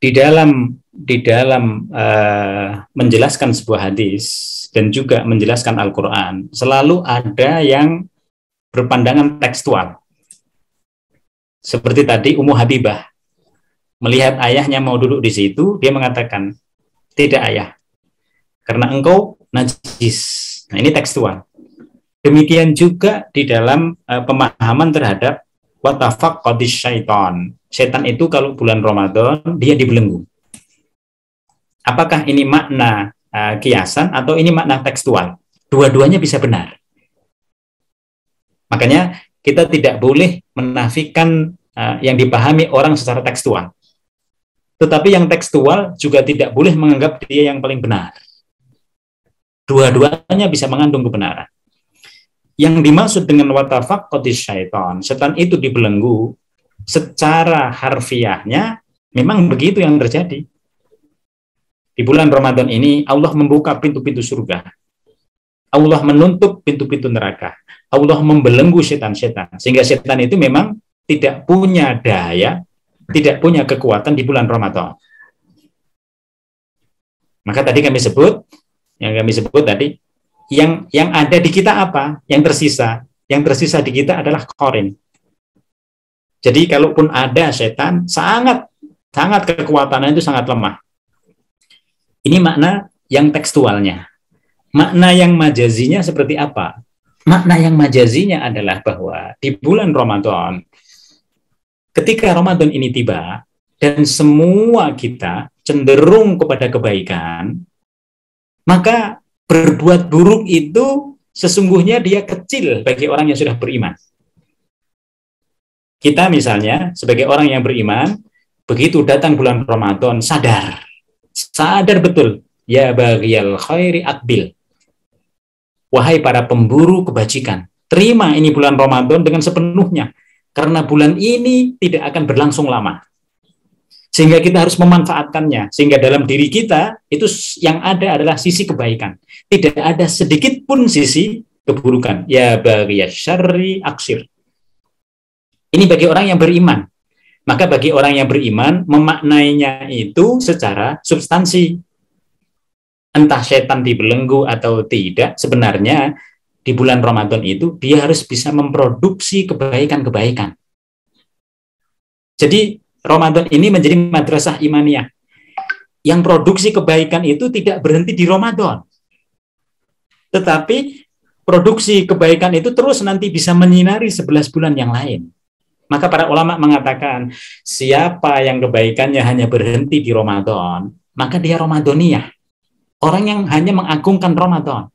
Di dalam menjelaskan sebuah hadis dan juga menjelaskan Al-Quran, selalu ada yang berpandangan tekstual. Seperti tadi Ummu Habibah melihat ayahnya mau duduk di situ, dia mengatakan, tidak ayah, karena engkau najis. Nah, ini tekstual. Demikian juga di dalam pemahaman terhadap watafaqqadis syaitan. Setan itu kalau bulan Ramadan dia dibelenggu. Apakah ini makna kiasan atau ini makna tekstual? Dua-duanya bisa benar. Makanya kita tidak boleh menafikan yang dipahami orang secara tekstual. Tetapi yang tekstual juga tidak boleh menganggap dia yang paling benar. Dua-duanya bisa mengandung kebenaran. Yang dimaksud dengan watafaqqadis syaitan, setan itu dibelenggu, secara harfiahnya memang begitu yang terjadi. Di bulan Ramadan ini Allah membuka pintu-pintu surga. Allah menutup pintu-pintu neraka. Allah membelenggu setan-setan. Sehingga setan itu memang tidak punya daya, tidak punya kekuatan di bulan Ramadan. Maka tadi kami sebut tadi, yang ada di kita apa? Yang tersisa. Yang tersisa di kita adalah qarin. Jadi kalaupun ada setan, sangat kekuatannya itu sangat lemah. Ini makna yang tekstualnya. Makna yang majazinya seperti apa? Makna yang majazinya adalah bahwa di bulan Ramadan, ketika Ramadan ini tiba, dan semua kita cenderung kepada kebaikan, maka berbuat buruk itu sesungguhnya dia kecil bagi orang yang sudah beriman. Kita misalnya, sebagai orang yang beriman, begitu datang bulan Ramadan, sadar betul, ya baghiyal khairi aqbil. Wahai para pemburu kebajikan, terima ini bulan Ramadan dengan sepenuhnya, karena bulan ini tidak akan berlangsung lama. Sehingga kita harus memanfaatkannya. Sehingga dalam diri kita itu yang ada adalah sisi kebaikan. Tidak ada sedikit pun sisi keburukan. Ya baghiya syarri aksir. Ini bagi orang yang beriman. Maka bagi orang yang beriman, memaknainya itu secara substansi. Entah setan dibelenggu atau tidak, sebenarnya di bulan Ramadan itu dia harus bisa memproduksi kebaikan-kebaikan. Jadi Ramadan ini menjadi madrasah imaniyah. Yang produksi kebaikan itu tidak berhenti di Ramadan. Tetapi produksi kebaikan itu terus nanti bisa menyinari 11 bulan yang lain. Maka para ulama mengatakan, siapa yang kebaikannya hanya berhenti di Ramadan, maka dia Ramadaniyah. Orang yang hanya mengagungkan Ramadan.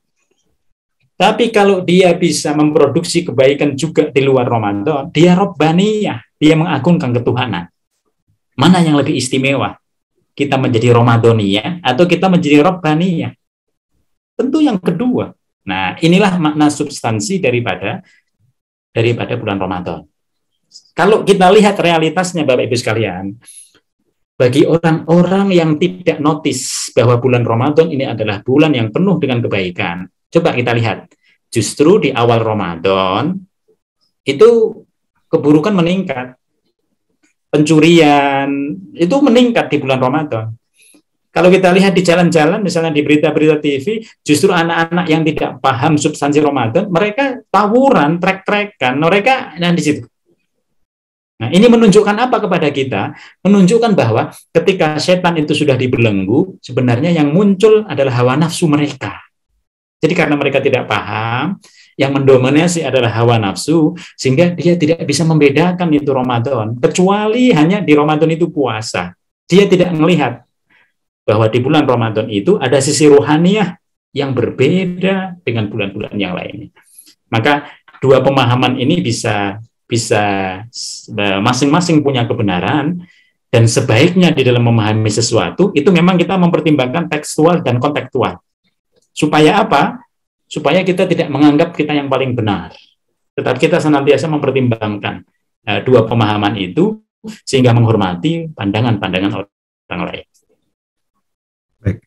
Tapi kalau dia bisa memproduksi kebaikan juga di luar Ramadan, dia Rabbaniyah. Dia mengagungkan ketuhanan. Mana yang lebih istimewa? Kita menjadi Ramadaniyah atau kita menjadi Rabbaniyah? Tentu yang kedua. Nah, inilah makna substansi daripada bulan Ramadan. Kalau kita lihat realitasnya Bapak Ibu sekalian, bagi orang-orang yang tidak notice bahwa bulan Ramadan ini adalah bulan yang penuh dengan kebaikan, coba kita lihat, justru di awal Ramadan itu keburukan meningkat. Pencurian itu meningkat di bulan Ramadan. Kalau kita lihat di jalan-jalan, misalnya di berita-berita TV, justru anak-anak yang tidak paham substansi Ramadan, mereka tawuran, trek-trekan, mereka di situ. Nah, ini menunjukkan apa kepada kita? Menunjukkan bahwa ketika setan itu sudah dibelenggu, sebenarnya yang muncul adalah hawa nafsu mereka. Jadi karena mereka tidak paham, yang mendominasi adalah hawa nafsu, sehingga dia tidak bisa membedakan itu Ramadan, kecuali hanya di Ramadan itu puasa. Dia tidak melihat bahwa di bulan Ramadan itu ada sisi rohaniyah yang berbeda dengan bulan-bulan yang lainnya. Maka dua pemahaman ini bisa masing-masing punya kebenaran, dan sebaiknya di dalam memahami sesuatu itu memang kita mempertimbangkan tekstual dan kontekstual. Supaya apa? Supaya kita tidak menganggap kita yang paling benar. Tetapi kita senantiasa mempertimbangkan dua pemahaman itu sehingga menghormati pandangan-pandangan orang lain. Baik.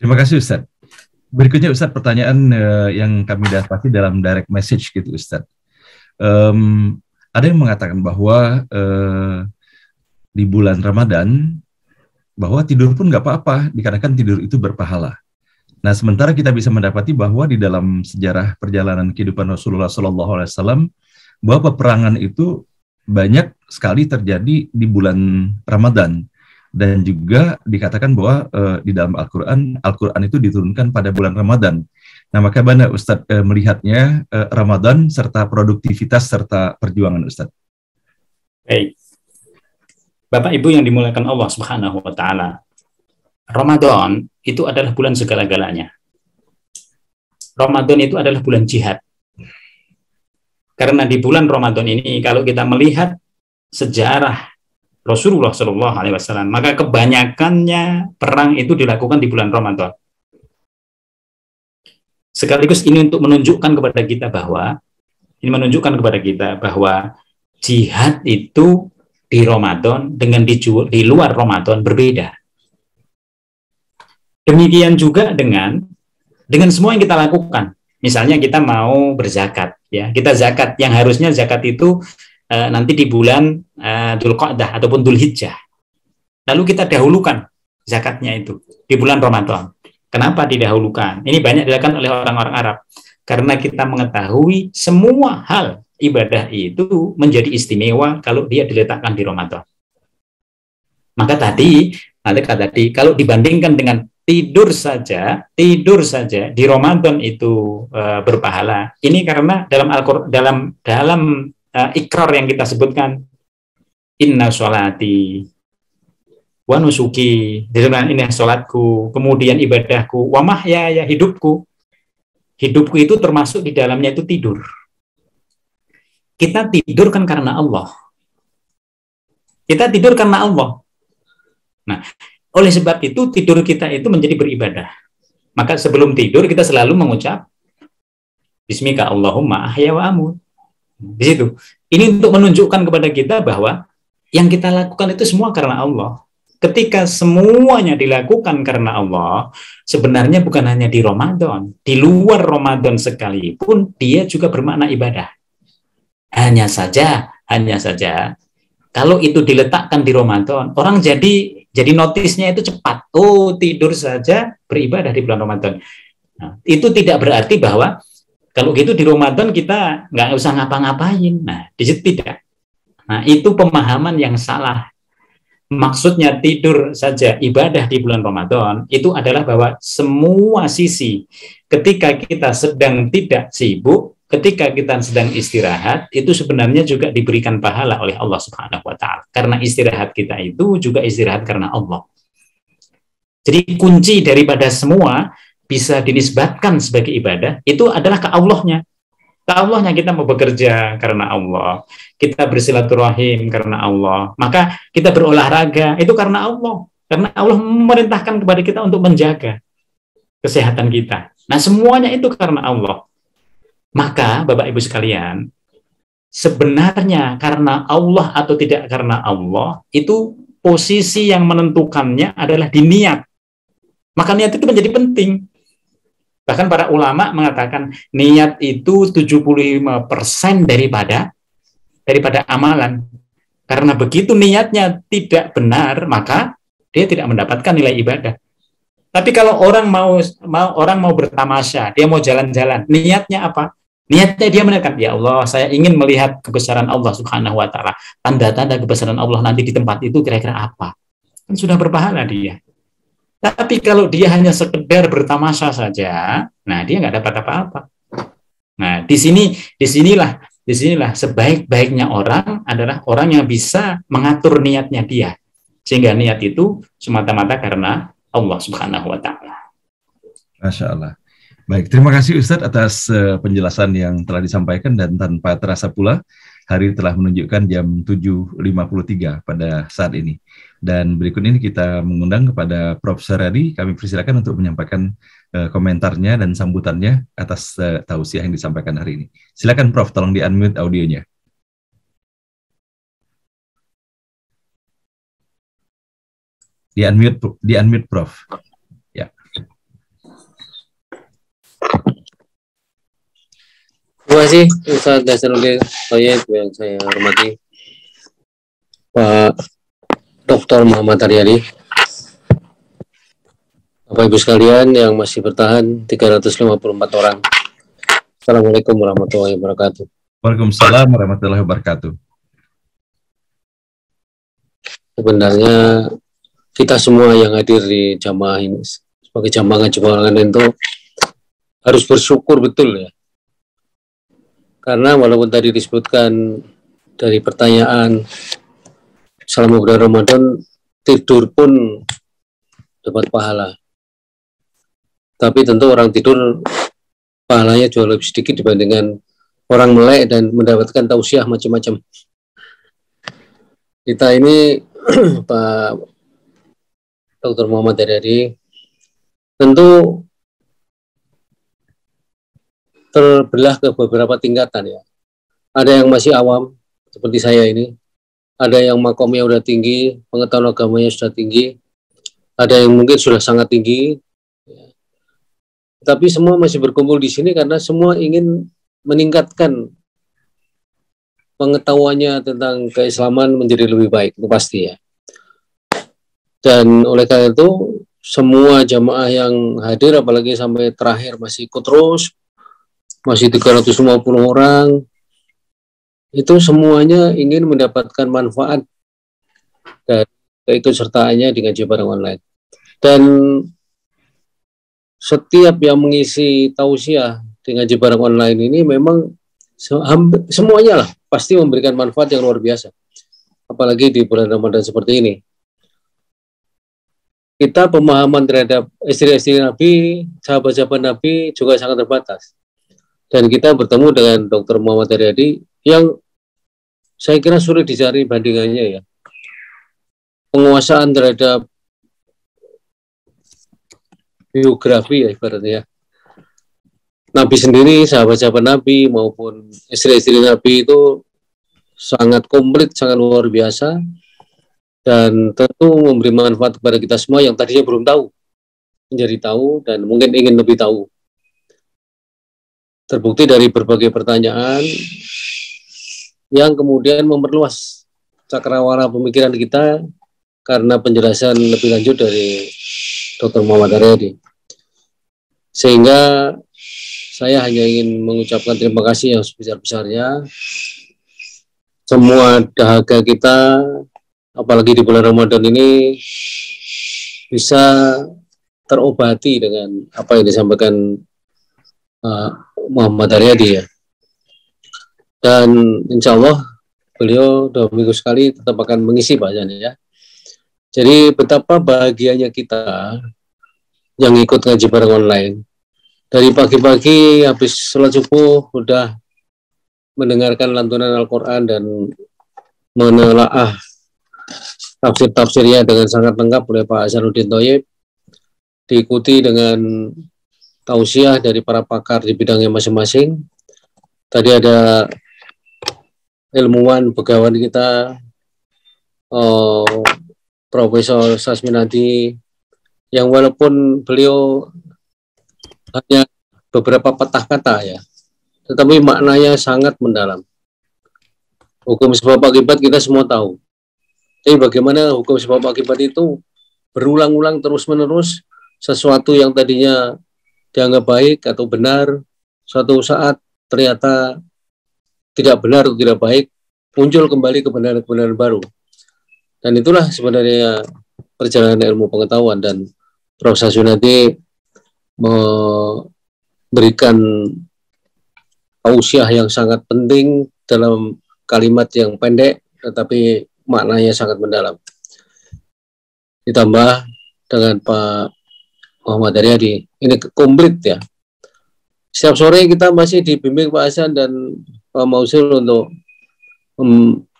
Terima kasih Ustaz. Berikutnya Ustaz, pertanyaan yang kami dapati dalam direct message gitu Ustaz. Ada yang mengatakan bahwa di bulan Ramadan bahwa tidur pun nggak apa-apa dikarenakan tidur itu berpahala. Nah, sementara kita bisa mendapati bahwa di dalam sejarah perjalanan kehidupan Rasulullah SAW bahwa peperangan itu banyak sekali terjadi di bulan Ramadan, dan juga dikatakan bahwa di dalam Al-Quran itu diturunkan pada bulan Ramadan. Nah, maka bagaimana Ustadz melihatnya Ramadan serta produktivitas serta perjuangan Ustadz? Baik. Bapak Ibu yang dimuliakan Allah Subhanahu wa taala. Ramadan itu adalah bulan segala-galanya. Ramadan itu adalah bulan jihad. Karena di bulan Ramadan ini kalau kita melihat sejarah Rasulullah SAW, maka kebanyakannya perang itu dilakukan di bulan Ramadan. Sekaligus ini untuk menunjukkan kepada kita bahwa jihad itu di Ramadan dengan di luar Ramadan berbeda. Demikian juga dengan semua yang kita lakukan. Misalnya kita mau berzakat, ya, kita zakat yang harusnya zakat itu nanti di bulan Dzulqa'dah ataupun Dzulhijjah. Lalu kita dahulukan zakatnya itu di bulan Ramadan. Kenapa didahulukan? Ini banyak dilakukan oleh orang-orang Arab. Karena kita mengetahui semua hal ibadah itu menjadi istimewa kalau dia diletakkan di Ramadan. Maka tadi kalau dibandingkan dengan tidur saja di Ramadan itu berpahala. Ini karena dalam ikrar yang kita sebutkan, inna sholati wa nusuki, ini sholatku, kemudian ibadahku, wa mahyaya, hidupku itu termasuk di dalamnya itu tidur. Kita tidur kan karena Allah. Kita tidur karena Allah. Nah, oleh sebab itu tidur kita itu menjadi beribadah. Maka sebelum tidur kita selalu mengucap Bismika Allahumma ahya wa amut. Di situ. Ini untuk menunjukkan kepada kita bahwa yang kita lakukan itu semua karena Allah. Ketika semuanya dilakukan karena Allah, sebenarnya bukan hanya di Ramadan, di luar Ramadan sekalipun dia juga bermakna ibadah. Hanya saja, kalau itu diletakkan di Ramadan, orang jadi notisnya itu cepat. Oh, tidur saja beribadah di bulan Ramadan. Nah, itu tidak berarti bahwa kalau gitu di Ramadan kita nggak usah ngapa-ngapain. Nah, di situ tidak. Nah, itu pemahaman yang salah. Maksudnya tidur saja ibadah di bulan Ramadan itu adalah bahwa semua sisi ketika kita sedang tidak sibuk, ketika kita sedang istirahat, itu sebenarnya juga diberikan pahala oleh Allah Subhanahu wa taala. Karena istirahat kita itu juga istirahat karena Allah. Jadi kunci daripada semua bisa dinisbatkan sebagai ibadah itu adalah ke Allahnya. Ke Allahnya kita mau bekerja karena Allah, kita bersilaturahim karena Allah, maka kita berolahraga itu karena Allah. Karena Allah memerintahkan kepada kita untuk menjaga kesehatan kita. Nah, semuanya itu karena Allah. Maka Bapak Ibu sekalian, sebenarnya karena Allah atau tidak karena Allah, itu posisi yang menentukannya adalah di niat. Maka niat itu menjadi penting. Bahkan para ulama mengatakan niat itu 75% daripada amalan. Karena begitu niatnya tidak benar, maka dia tidak mendapatkan nilai ibadah. Tapi kalau orang mau bertamasya, dia mau jalan-jalan, niatnya apa? Niatnya dia menekan, ya Allah, saya ingin melihat kebesaran Allah Subhanahu wa taala. Tanda-tanda kebesaran Allah nanti di tempat itu kira-kira apa? Kan sudah berpahala dia. Tapi kalau dia hanya sekedar bertamasya saja, nah dia nggak dapat apa-apa. Nah, disinilah sebaik-baiknya orang adalah orang yang bisa mengatur niatnya dia, sehingga niat itu semata-mata karena Allah Subhanahu wa taala. Masya Allah. Baik, terima kasih Ustadz atas penjelasan yang telah disampaikan, dan tanpa terasa pula hari telah menunjukkan jam 7.53 pada saat ini. Dan berikut ini kita mengundang kepada Prof. Suryadi, kami persilakan untuk menyampaikan komentarnya dan sambutannya atas tausiah yang disampaikan hari ini. Silakan Prof, tolong di-unmute audionya. Di-unmute Prof. Ya. Terima kasih Ustaz Nasruddin Thoyib yang saya hormati, Pak Dr. Muhammad Aryadi, Bapak Ibu sekalian yang masih bertahan 354 orang. Assalamualaikum warahmatullahi wabarakatuh. Waalaikumsalam warahmatullahi wabarakatuh. Sebenarnya kita semua yang hadir di jamaah ini sebagai jamaah ngaji online itu harus bersyukur betul ya. Karena walaupun tadi disebutkan dari pertanyaan selama bulan Ramadan tidur pun dapat pahala. Tapi tentu orang tidur pahalanya jauh lebih sedikit dibandingkan orang melek dan mendapatkan tausiah macam-macam. Kita ini Pak Dr. Muhammad Aryadi tentu terbelah ke beberapa tingkatan ya. Ada yang masih awam seperti saya ini. Ada yang makomnya sudah tinggi, pengetahuan agamanya sudah tinggi, ada yang mungkin sudah sangat tinggi, tapi semua masih berkumpul di sini karena semua ingin meningkatkan pengetahuannya tentang keislaman menjadi lebih baik, itu pasti ya. Dan oleh karena itu, semua jamaah yang hadir, apalagi sampai terakhir masih ikut terus, masih 350 orang, itu semuanya ingin mendapatkan manfaat dan keikutsertaannya di ngaji bareng online. Dan setiap yang mengisi tausiah di ngaji bareng online ini memang semuanya lah pasti memberikan manfaat yang luar biasa. Apalagi di bulan Ramadan seperti ini. Kita pemahaman terhadap istri-istri Nabi, sahabat-sahabat Nabi juga sangat terbatas. Dan kita bertemu dengan Dr. Muhammad Aryadi yang saya kira sulit dicari bandingannya ya. Penguasaan terhadap biografi ya ibaratnya. Nabi sendiri, sahabat-sahabat Nabi maupun istri-istri Nabi itu sangat komplit, sangat luar biasa, dan tentu memberi manfaat kepada kita semua yang tadinya belum tahu, menjadi tahu dan mungkin ingin lebih tahu. Terbukti dari berbagai pertanyaan yang kemudian memperluas cakrawala pemikiran kita karena penjelasan lebih lanjut dari Dr. Muhammad Aryadi. Sehingga saya hanya ingin mengucapkan terima kasih yang sebesar-besarnya. Semua dahaga kita, apalagi di bulan Ramadan ini, bisa terobati dengan apa yang disampaikan Muhammad Aryadi ya. Dan insya Allah beliau 2 minggu sekali tetap akan mengisi bahasannya ya. Jadi betapa bahagianya kita yang ikut ngaji bareng online. Dari pagi-pagi habis sholat subuh udah mendengarkan lantunan Al-Quran dan menelaah tafsir-tafsirnya dengan sangat lengkap oleh Pak Hasanuddin Thoyib, diikuti dengan tausiah dari para pakar di bidangnya masing-masing. Tadi ada ilmuwan begawan kita, Profesor Sasminadi, yang walaupun beliau hanya beberapa patah kata ya, tetapi maknanya sangat mendalam. Hukum sebab akibat kita semua tahu. Tapi bagaimana hukum sebab akibat itu berulang-ulang terus-menerus, sesuatu yang tadinya dianggap baik atau benar, suatu saat ternyata tidak benar atau tidak baik, muncul kembali kebenaran-kebenaran baru. Dan itulah sebenarnya perjalanan ilmu pengetahuan, dan Prof. Sasminadi memberikan tausiah yang sangat penting dalam kalimat yang pendek tetapi maknanya sangat mendalam. Ditambah dengan Pak Muhammad Aryadi, ini komplit ya. Setiap sore kita masih dibimbing Pak Hasan dan Pak Mausul untuk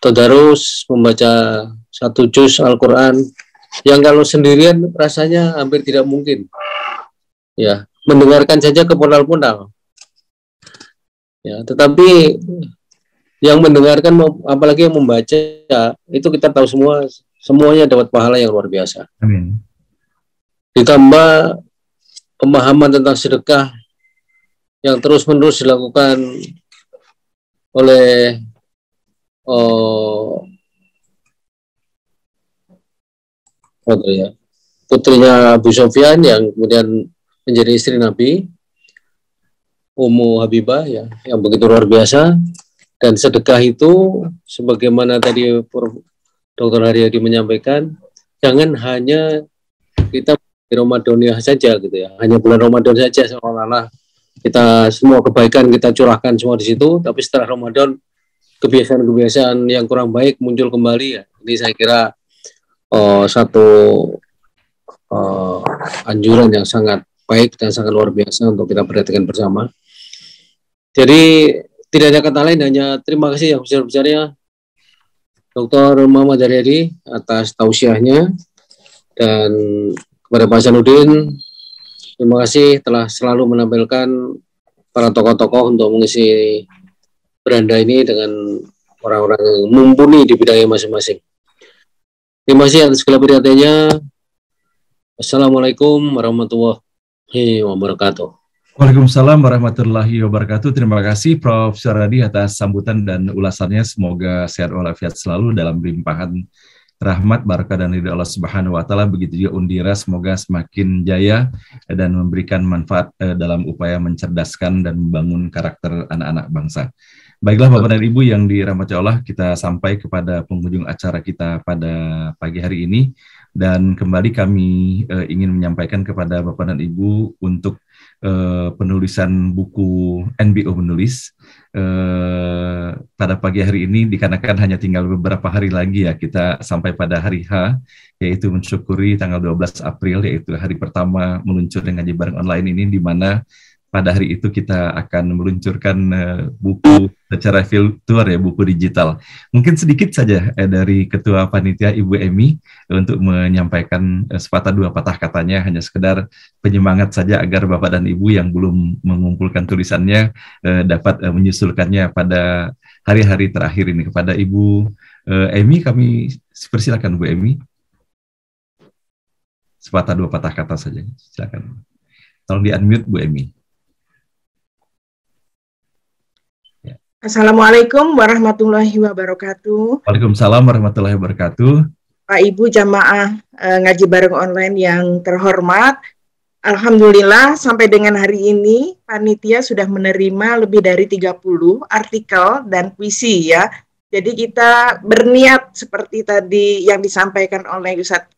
tadarus membaca 1 juz Al-Quran yang kalau sendirian rasanya hampir tidak mungkin. Ya, mendengarkan saja kepodal-podal. Ya, tetapi yang mendengarkan apalagi yang membaca itu kita tahu semuanya dapat pahala yang luar biasa. Amin. Ditambah pemahaman tentang sedekah yang terus-menerus dilakukan oleh putrinya Abu Sofyan yang kemudian menjadi istri Nabi, Ummu Habibah ya, yang begitu luar biasa. Dan sedekah itu sebagaimana tadi Dr. Haryadi menyampaikan, jangan hanya kita di Ramadaniyah saja gitu ya, hanya bulan Ramadan saja seolah-olah kita semua kebaikan kita curahkan semua di situ, tapi setelah Ramadan kebiasaan-kebiasaan yang kurang baik muncul kembali ya. Ini saya kira satu anjuran yang sangat baik dan sangat luar biasa untuk kita perhatikan bersama. Jadi tidak ada kata lain, hanya terima kasih yang besar-besarnya Dr. Muhammad Aryadi atas tausiahnya, dan kepada Pak Hasanuddin terima kasih telah selalu menampilkan para tokoh-tokoh untuk mengisi beranda ini dengan orang-orang yang mumpuni di bidangnya masing-masing. Terima kasih atas segala perhatiannya. Assalamualaikum warahmatullahi wabarakatuh. Waalaikumsalam warahmatullahi wabarakatuh. Terima kasih Prof. Syaradi atas sambutan dan ulasannya. Semoga sehat walafiat selalu dalam limpahan rahmat, barakah dan ridha Allah Subhanahu wa taala. Begitu juga Undira, semoga semakin jaya dan memberikan manfaat dalam upaya mencerdaskan dan membangun karakter anak-anak bangsa. Baiklah Bapak dan Ibu yang dirahmati Allah, kita sampai kepada penghujung acara kita pada pagi hari ini, dan kembali kami ingin menyampaikan kepada Bapak dan Ibu untuk penulisan buku NBO menulis pada pagi hari ini, dikarenakan hanya tinggal beberapa hari lagi ya kita sampai pada hari H, yaitu mensyukuri tanggal 12 April, yaitu hari pertama meluncurkan ngaji bareng online ini, di mana pada hari itu kita akan meluncurkan buku secara virtual ya, buku digital. Mungkin sedikit saja dari Ketua Panitia Ibu Emi untuk menyampaikan sepatah dua patah katanya, hanya sekedar penyemangat saja agar Bapak dan Ibu yang belum mengumpulkan tulisannya dapat menyusulkannya pada hari-hari terakhir ini. Kepada Ibu Emi, kami persilakan Bu Emi. Sepatah dua patah kata saja, silakan. Tolong di-unmute Bu Emi. Ya. Assalamualaikum warahmatullahi wabarakatuh. Waalaikumsalam warahmatullahi wabarakatuh. Pak Ibu jamaah ngaji bareng online yang terhormat, alhamdulillah sampai dengan hari ini panitia sudah menerima lebih dari 30 artikel dan puisi ya. Jadi kita berniat seperti tadi yang disampaikan oleh Ustadz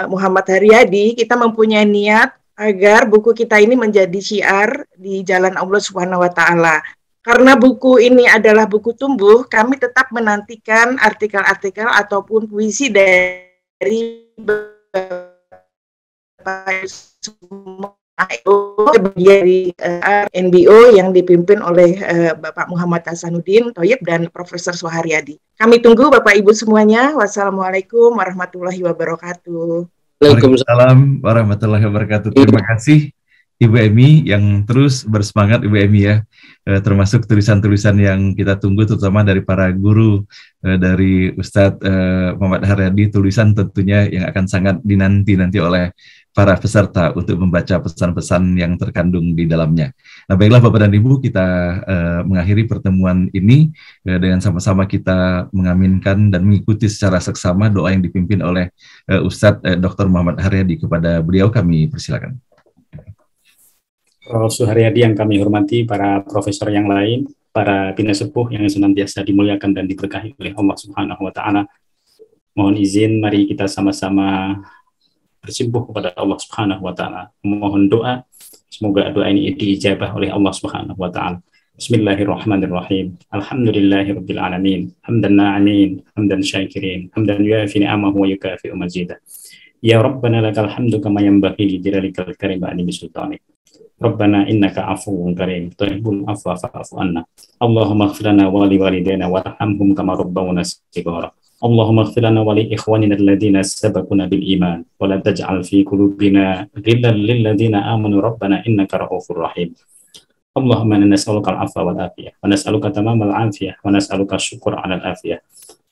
Muhammad Haryadi, kita mempunyai niat agar buku kita ini menjadi syiar di jalan Allah Subhanahu wa Ta'ala. Karena buku ini adalah buku tumbuh, kami tetap menantikan artikel-artikel ataupun puisi dari dari NBO yang dipimpin oleh Bapak Muhammad Hasanuddin Thoyib dan Profesor Suharyadi. Kami tunggu Bapak Ibu semuanya. Wassalamualaikum warahmatullahi wabarakatuh. Waalaikumsalam warahmatullahi wabarakatuh. Terima kasih Ibu Emi yang terus bersemangat, Ibu Emi ya, termasuk tulisan-tulisan yang kita tunggu terutama dari para guru, dari Ustadz Muhammad Haryadi, tulisan tentunya yang akan sangat dinanti oleh para peserta untuk membaca pesan-pesan yang terkandung di dalamnya. Nah baiklah Bapak dan Ibu, kita mengakhiri pertemuan ini dengan sama-sama kita mengaminkan dan mengikuti secara seksama doa yang dipimpin oleh Ustadz Dr. Muhammad Haryadi. Kepada beliau kami persilakan. Prof. Suharyadi yang kami hormati, para profesor yang lain, para bina sepuh yang senantiasa dimuliakan dan diberkahi oleh Allah Subhanahu wa Ta'ala. Mohon izin, mari kita sama-sama bersimpuh kepada Allah Subhanahu wa Ta'ala. Mohon doa, semoga doa ini diijabah oleh Allah Subhanahu wa Ta'ala. Bismillahirrahmanirrahim. Alhamdulillahirabbil alamin. Hamdan na'amin, hamdan syakirin, hamdan yuafi ni'amahu wa yukafi'u mazidah. Ya Rabbana lakal hamdu kama yanbaghi li jalalikal karim wa azimi sultanik. Rabbana innaka afuwwun karim tuhibbul afwa fa'fu anna. Allahumma ighfir lana wa li walidayna warhamhum kama rabbawna shighara. Allahumma ighfir lana wa li ikhwanina alladhina sabaquna bil iman wa la taj'al fi qulubina ghillan lil ladzina amanu rabbana innaka ra'ufur rahim. Allahumma inna nas'aluka al-'afwa wal afiyah wa nas'aluka tamamal 'afiyah wa nas'aluka syukur 'alal afiyah.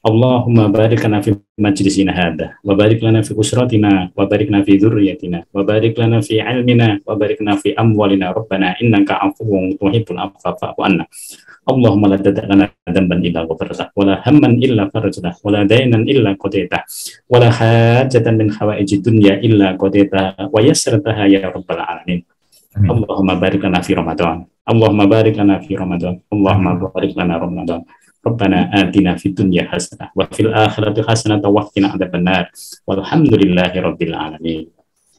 Allahumma barik lana fi majlisina hadha wa barik lana fi usratina wa barik lana fi dzurriyyatina wa barik lana fi ilmina wa barik lana fi amwalina rabbana innaka afuwwun tuhibbul afwa fa'fu anna. Allahumma la tada' lana dhanban illa ghafartah wa la hamman illa farajtah wa la daynan illa qadaitah wa la hajatan min hawaijid dunya illa qadaitah wa yassartaha ya rabbal alamin. Allahumma barik lana fi Ramadan. Allahumma barik lana fi Ramadan. Allahumma barik lana Ramadan. Rabbana atina fid dunya hasanah wa fil akhirati hasanah wa qina adzabannar. Walhamdulillahi rabbil alamin.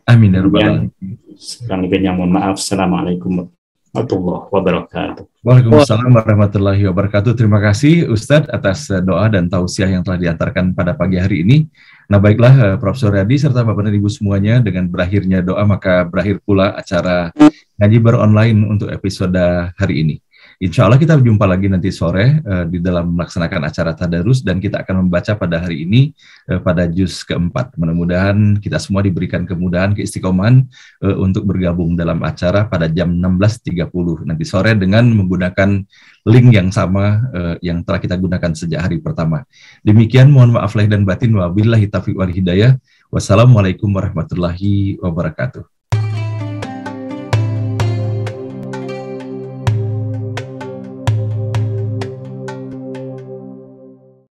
Amin ya rabbal alamin. Selanjutnya mohon maaf. Assalamualaikum warahmatullahi wabarakatuh. Waalaikumsalam warahmatullahi wabarakatuh. Terima kasih Ustadz atas doa dan tausiah yang telah diantarkan pada pagi hari ini. Nah baiklah Prof. Suharyadi serta Bapak dan Ibu semuanya, dengan berakhirnya doa maka berakhir pula acara ngaji bar online untuk episode hari ini. Insya Allah kita berjumpa lagi nanti sore di dalam melaksanakan acara tadarus, dan kita akan membaca pada hari ini pada juz keempat. Mudah-mudahan kita semua diberikan kemudahan, keistiqomahan untuk bergabung dalam acara pada jam 16.30 nanti sore dengan menggunakan link yang sama yang telah kita gunakan sejak hari pertama. Demikian, mohon maaf lahir dan batin, wabillahi taufiq wal hidayah. Wassalamualaikum warahmatullahi wabarakatuh.